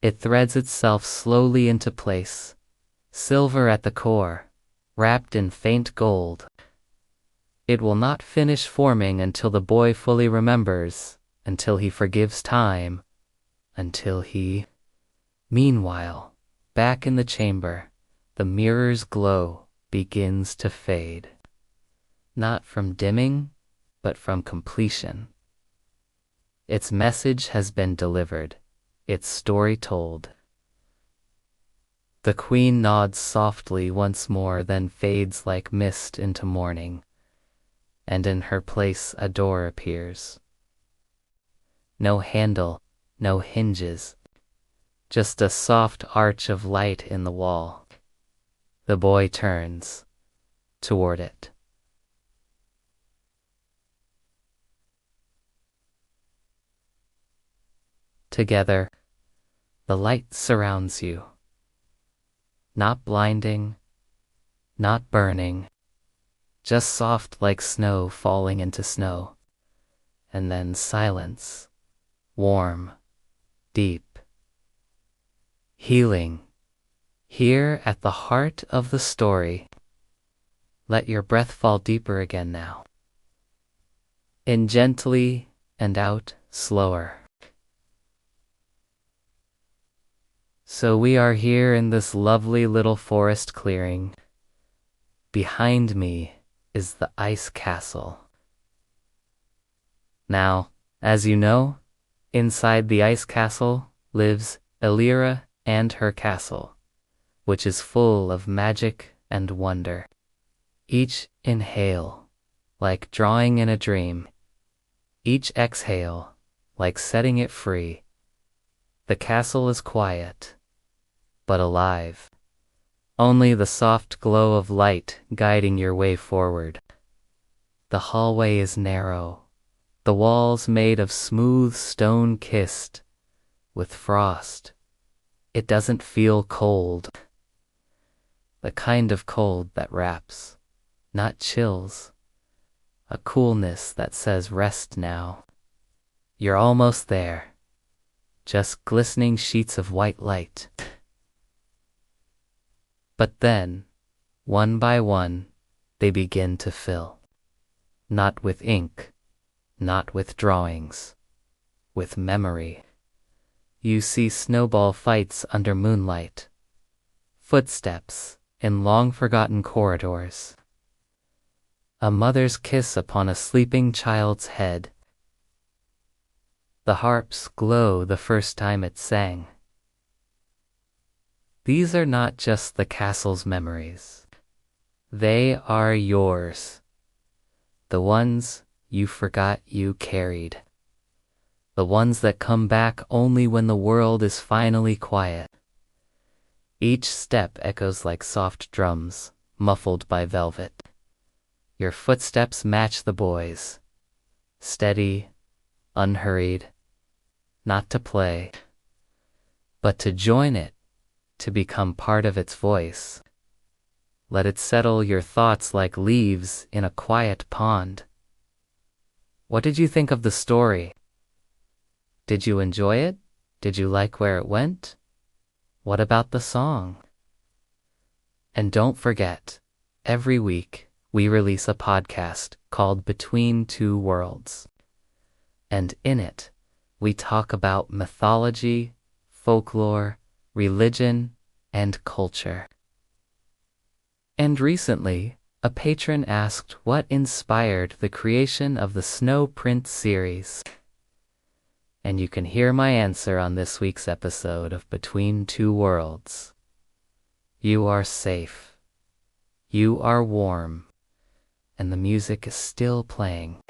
It threads itself slowly into place, silver at the core, wrapped in faint gold. It will not finish forming until the boy fully remembers, until he forgives time, until he... Meanwhile, back in the chamber, the mirror's glow begins to fade. Not from dimming, but from completion. Its message has been delivered, its story told. The queen nods softly once more, then fades like mist into morning. And in her place a door appears. No handle, no hinges, just a soft arch of light in the wall. The boy turns toward it. Together, the light surrounds you. Not blinding, not burning, just soft like snow falling into snow, and then silence, warm, deep, healing, here at the heart of the story. Let your breath fall deeper again now. In gently and out slower. So we are here in this lovely little forest clearing. Behind me is the ice castle. Now, as you know, inside the ice castle lives Alira and her castle, which is full of magic and wonder. Each inhale like drawing in a dream. Each exhale, like setting it free. The castle is quiet, but alive. Only the soft glow of light guiding your way forward. The hallway is narrow, the walls made of smooth stone kissed with frost. It doesn't feel cold. The kind of cold that wraps, not chills. A coolness that says rest now. You're almost there. Just glistening sheets of white light. But then, one by one, they begin to fill. Not with ink, not with drawings, with memory. You see snowball fights under moonlight, footsteps in long-forgotten corridors, a mother's kiss upon a sleeping child's head. The harps glow the first time it sang. These are not just the castle's memories. They are yours. The ones you forgot you carried. The ones that come back only when the world is finally quiet. Each step echoes like soft drums, muffled by velvet. Your footsteps match the boys. Steady, unhurried. Not to play, but to join it, to become part of its voice. Let it settle your thoughts like leaves in a quiet pond. What did you think of the story? Did you enjoy it? Did you like where it went? What about the song? And don't forget, every week we release a podcast called Between Two Worlds. And in it, we talk about mythology, folklore, religion, and culture. And recently, a patron asked what inspired the creation of the Snow Prince series. And you can hear my answer on this week's episode of Between Two Worlds. You are safe. You are warm. And the music is still playing.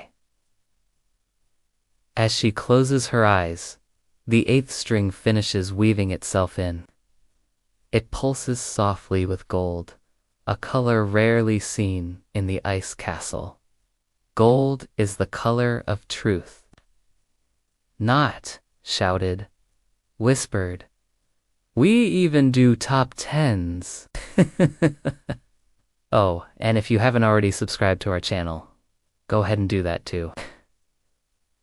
As she closes her eyes, the 8th string finishes weaving itself in. It pulses softly with gold, a color rarely seen in the ice castle. Gold is the color of truth. Not, shouted, whispered. We even do top 10s. Oh, and if you haven't already subscribed to our channel, go ahead and do that too.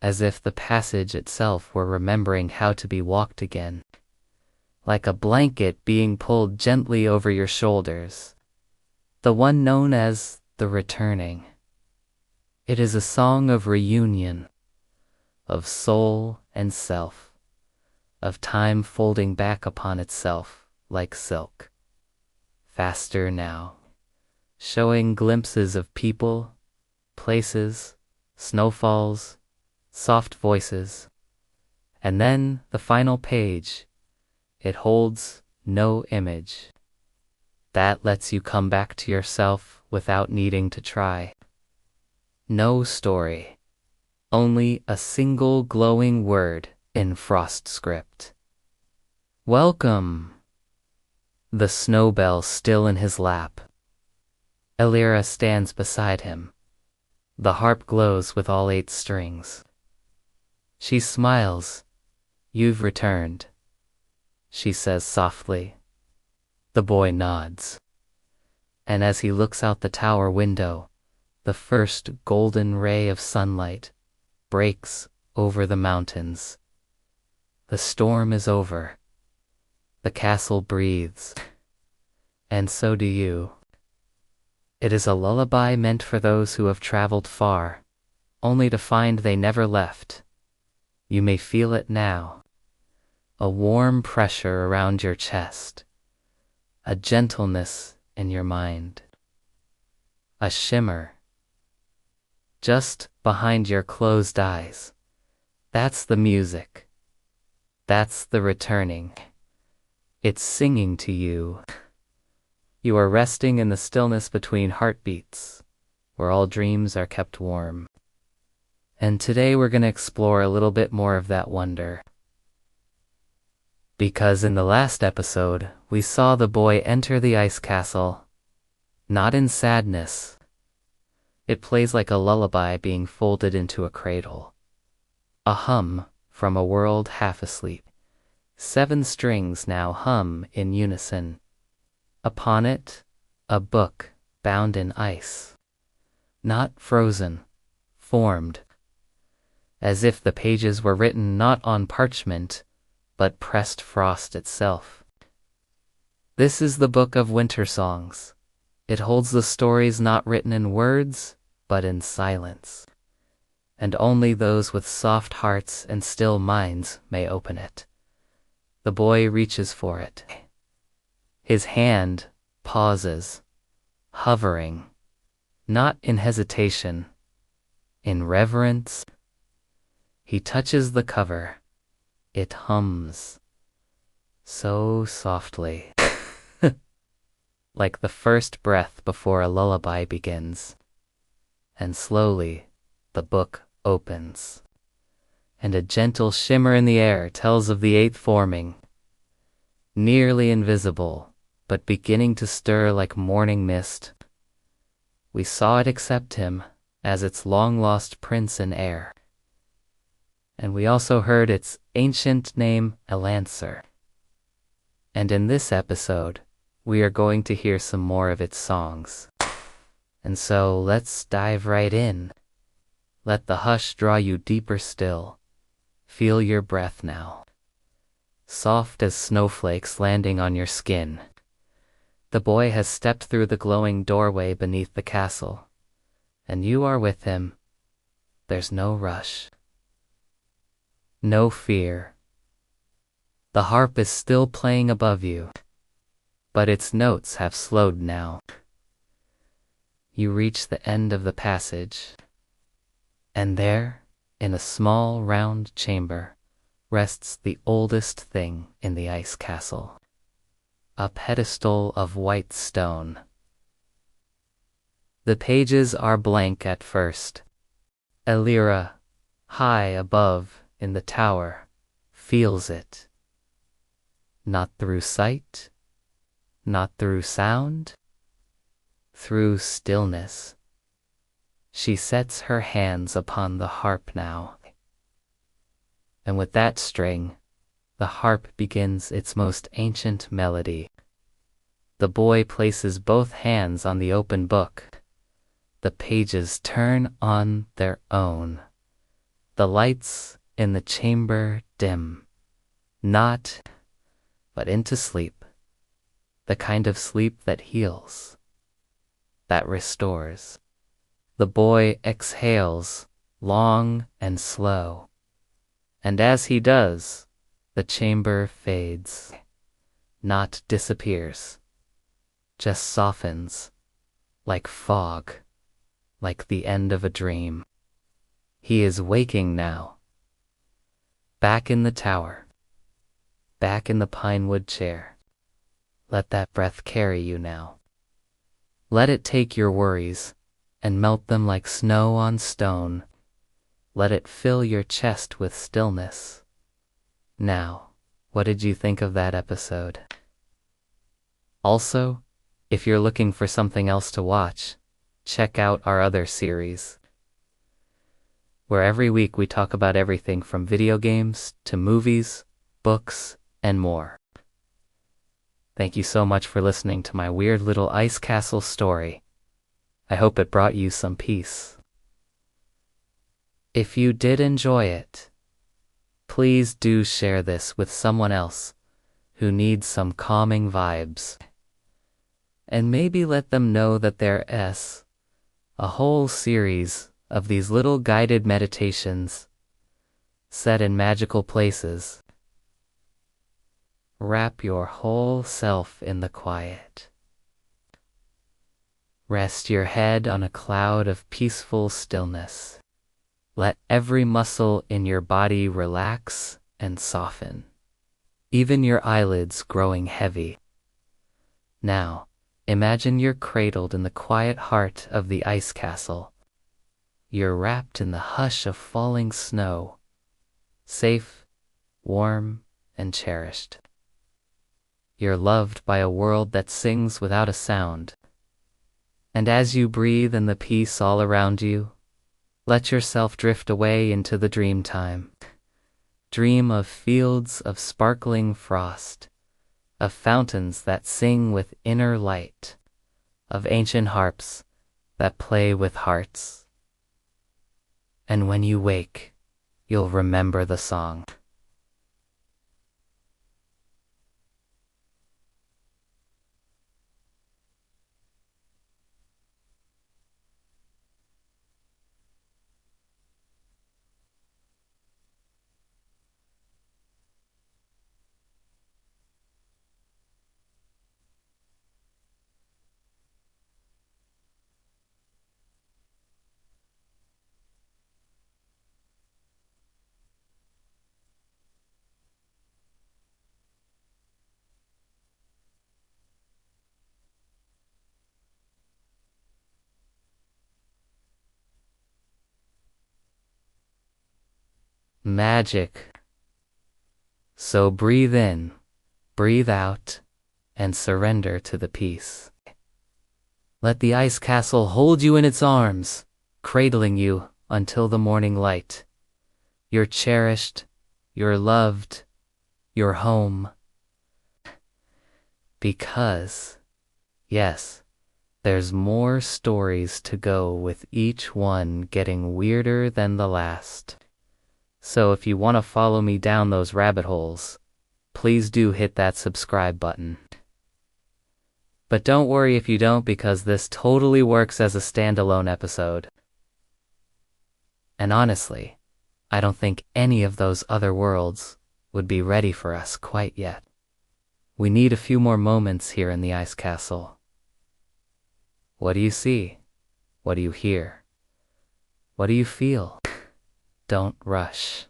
As if the passage itself were remembering how to be walked again, like a blanket being pulled gently over your shoulders, the one known as the returning. It is a song of reunion, of soul and self, of time folding back upon itself like silk. Faster now, showing glimpses of people, places, snowfalls, soft voices, and then the final page. It holds no image. That lets you come back to yourself without needing to try. No story, only a single glowing word in frost script. Welcome. The snow bell still in his lap. Elira stands beside him. The harp glows with all 8 strings. She smiles. You've returned, she says softly. The boy nods. And as he looks out the tower window, the first golden ray of sunlight breaks over the mountains. The storm is over. The castle breathes. And so do you. It is a lullaby meant for those who have traveled far, only to find they never left. You may feel it now. A warm pressure around your chest. A gentleness in your mind. A shimmer. Just behind your closed eyes. That's the music. That's the returning. It's singing to you. You are resting in the stillness between heartbeats, where all dreams are kept warm. And today we're going to explore a little bit more of that wonder. Because in the last episode, we saw the boy enter the ice castle, not in sadness. It plays like a lullaby being folded into a cradle. A hum from a world half asleep. 7 strings now hum in unison. Upon it, a book bound in ice. Not frozen, formed. As if the pages were written not on parchment, but pressed frost itself. This is the book of winter songs. It holds the stories not written in words, but in silence. And only those with soft hearts and still minds may open it. The boy reaches for it. His hand pauses, hovering, not in hesitation, in reverence. He touches the cover. It hums, so softly, like the first breath before a lullaby begins. And slowly, the book opens, and a gentle shimmer in the air tells of the 8th forming, nearly invisible, but beginning to stir like morning mist. We saw it accept him as its long-lost prince and heir. And we also heard its ancient name, Elancer. And in this episode, we are going to hear some more of its songs. And so let's dive right in. Let the hush draw you deeper still. Feel your breath now. Soft as snowflakes landing on your skin. The boy has stepped through the glowing doorway beneath the castle. And you are with him. There's no rush. No fear. The harp is still playing above you, but its notes have slowed now. You reach the end of the passage, and there, in a small round chamber, rests the oldest thing in the ice castle. A pedestal of white stone. The pages are blank at first. Elira, high above, in the tower, feels it. Not through sight, not through sound, through stillness. She sets her hands upon the harp now. And with that string, the harp begins its most ancient melody. The boy places both hands on the open book. The pages turn on their own. The lights in the chamber dim, not, but into sleep, the kind of sleep that heals, that restores. The boy exhales, long and slow, and as he does, the chamber fades, not disappears, just softens, like fog, like the end of a dream. He is waking now. Back in the tower, back in the pinewood chair. Let that breath carry you now. Let it take your worries and melt them like snow on stone. Let it fill your chest with stillness. Now, what did you think of that episode? Also, if you're looking for something else to watch, check out our other series, where every week we talk about everything from video games to movies, books, and more. Thank you so much for listening to my weird little ice castle story. I hope it brought you some peace. If you did enjoy it, please do share this with someone else who needs some calming vibes. And maybe let them know that there's a whole series of these little guided meditations set in magical places. Wrap your whole self in the quiet. Rest your head on a cloud of peaceful stillness. Let every muscle in your body relax and soften, even your eyelids growing heavy. Now, Imagine you're cradled in the quiet heart of the ice castle. You're wrapped in the hush of falling snow, safe, warm, and cherished. You're loved by a world that sings without a sound. And as you breathe in the peace all around you, let yourself drift away into the dream time. Dream of fields of sparkling frost, of fountains that sing with inner light, of ancient harps that play with hearts. And when you wake, you'll remember the song. Magic. So breathe in, breathe out, and surrender to the peace. Let the ice castle hold you in its arms, cradling you until the morning light. You're cherished, you're loved, you're home. Because, yes, there's more stories to go, with each one getting weirder than the last. So if you want to follow me down those rabbit holes, please do hit that subscribe button. But don't worry if you don't, because this totally works as a standalone episode. And honestly, I don't think any of those other worlds would be ready for us quite yet. We need a few more moments here in the ice castle. What do you see? What do you hear? What do you feel? Don't rush.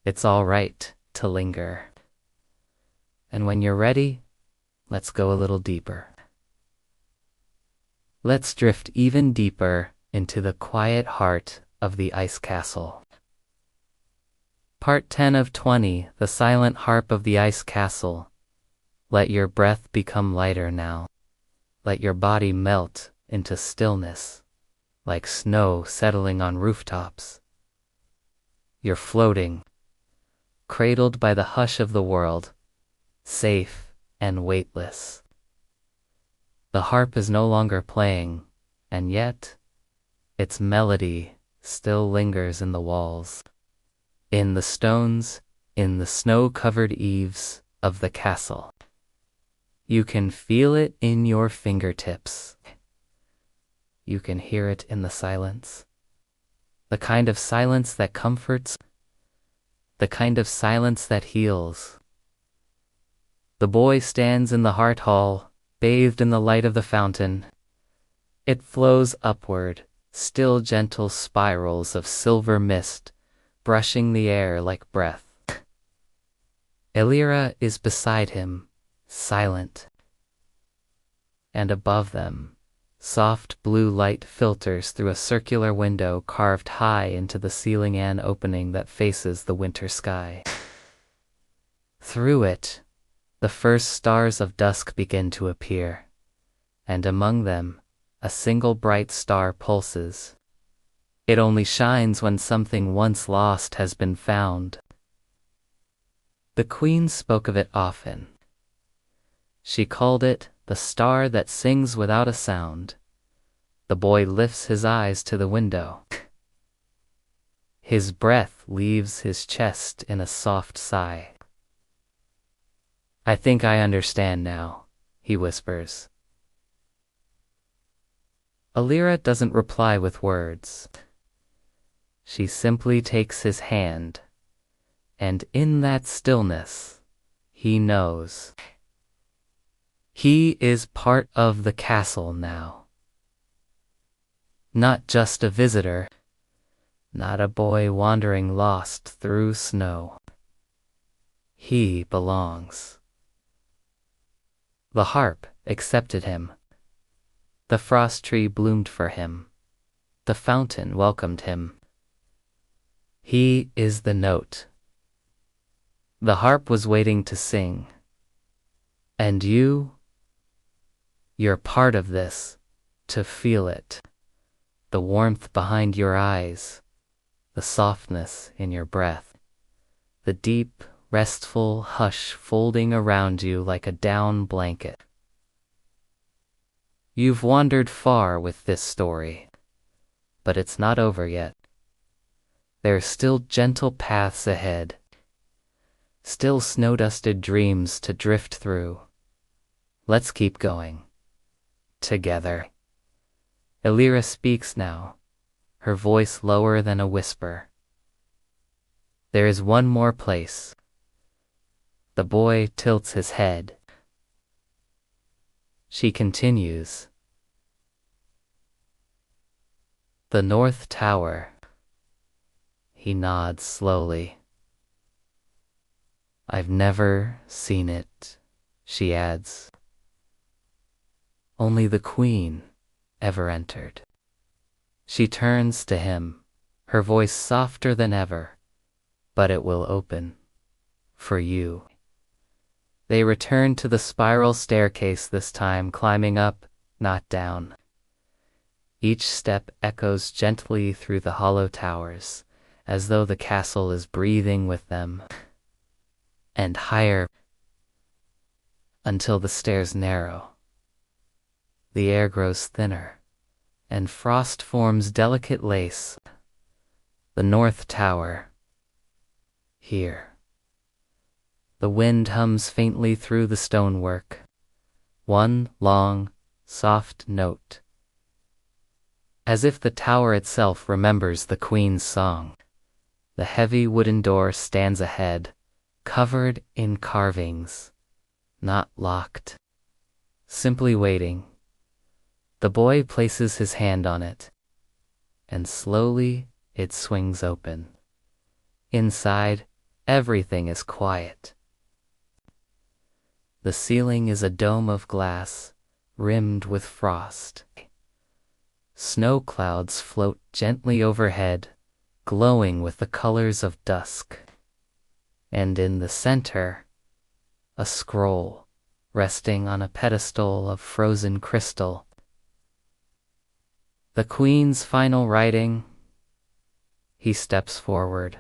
It's all right to linger. And when you're ready, let's go a little deeper. Let's drift even deeper into the quiet heart of the ice castle. Part 10 of 20, The Silent Harp of the Ice Castle. Let your breath become lighter now. Let your body melt into stillness, like snow settling on rooftops. You're floating, cradled by the hush of the world, safe and weightless. The harp is no longer playing, and yet its melody still lingers in the walls, in the stones, in the snow-covered eaves of the castle. You can feel it in your fingertips. You can hear it in the silence. The kind of silence that comforts, the kind of silence that heals. The boy stands in the heart hall, bathed in the light of the fountain. It flows upward, still gentle spirals of silver mist, brushing the air like breath. Elira is beside him, silent. And above them, soft blue light filters through a circular window carved high into the ceiling, an opening that faces the winter sky. Through it, the first stars of dusk begin to appear, and among them, a single bright star pulses. It only shines when something once lost has been found. The queen spoke of it often. She called it the star that sings without a sound. The boy lifts his eyes to the window. His breath leaves his chest in a soft sigh. I think I understand now, he whispers. Elira doesn't reply with words. She simply takes his hand, and in that stillness, he knows. He is part of the castle now. Not just a visitor, not a boy wandering lost through snow. He belongs. The harp accepted him, The frost tree bloomed for him. The fountain welcomed him. He is the note. The harp was waiting to sing. And you're part of this, to feel it. The warmth behind your eyes, the softness in your breath, the deep, restful hush folding around you like a down blanket. You've wandered far with this story, but it's not over yet. There are still gentle paths ahead, still snow-dusted dreams to drift through. Let's keep going. Together. Elira speaks now, her voice lower than a whisper. There is one more place. The boy tilts his head. She continues. The North Tower. He nods slowly. I've never seen it, she adds. Only the Queen ever entered. She turns to him, her voice softer than ever. But it will open. For you. They return to the spiral staircase this time, climbing up, not down. Each step echoes gently through the hollow towers, as though the castle is breathing with them. And higher, until the stairs narrow. The air grows thinner, and frost forms delicate lace. The North Tower. Here. The wind hums faintly through the stonework. One long, soft note. As if the tower itself remembers the Queen's song. The heavy wooden door stands ahead, covered in carvings, not locked. Simply waiting. The boy places his hand on it, and slowly it swings open. Inside, everything is quiet. The ceiling is a dome of glass, rimmed with frost. Snow clouds float gently overhead, glowing with the colors of dusk. And in the center, a scroll, resting on a pedestal of frozen crystal. The Queen's final writing. He steps forward.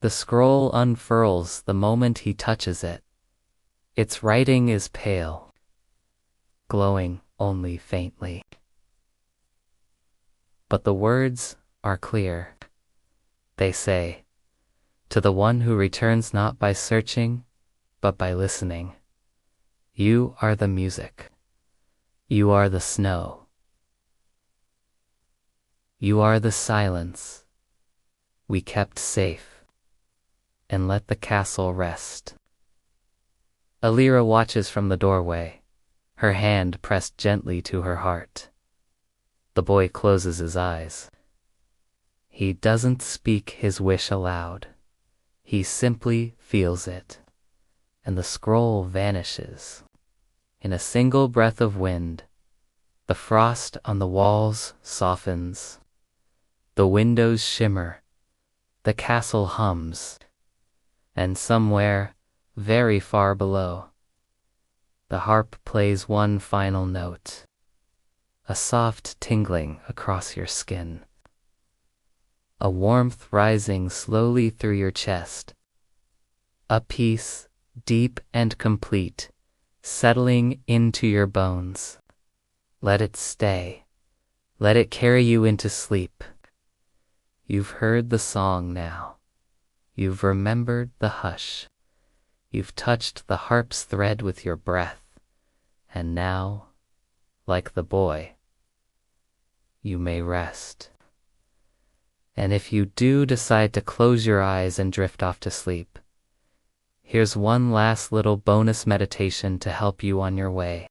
The scroll unfurls the moment he touches it. Its writing is pale, glowing only faintly. But the words are clear. They say, to the one who returns not by searching, but by listening. You are the music. You are the snow. You are the silence we kept safe and let the castle rest. Elira watches from the doorway, her hand pressed gently to her heart. The boy closes his eyes. He doesn't speak his wish aloud. He simply feels it, and the scroll vanishes. In a single breath of wind, the frost on the walls softens. The windows shimmer, the castle hums, and somewhere, very far below, the harp plays one final note, a soft tingling across your skin, a warmth rising slowly through your chest, a peace deep and complete, settling into your bones. Let it stay, let it carry you into sleep. You've heard the song now. You've remembered the hush. You've touched the harp's thread with your breath. And now, like the boy, you may rest. And if you do decide to close your eyes and drift off to sleep, here's one last little bonus meditation to help you on your way.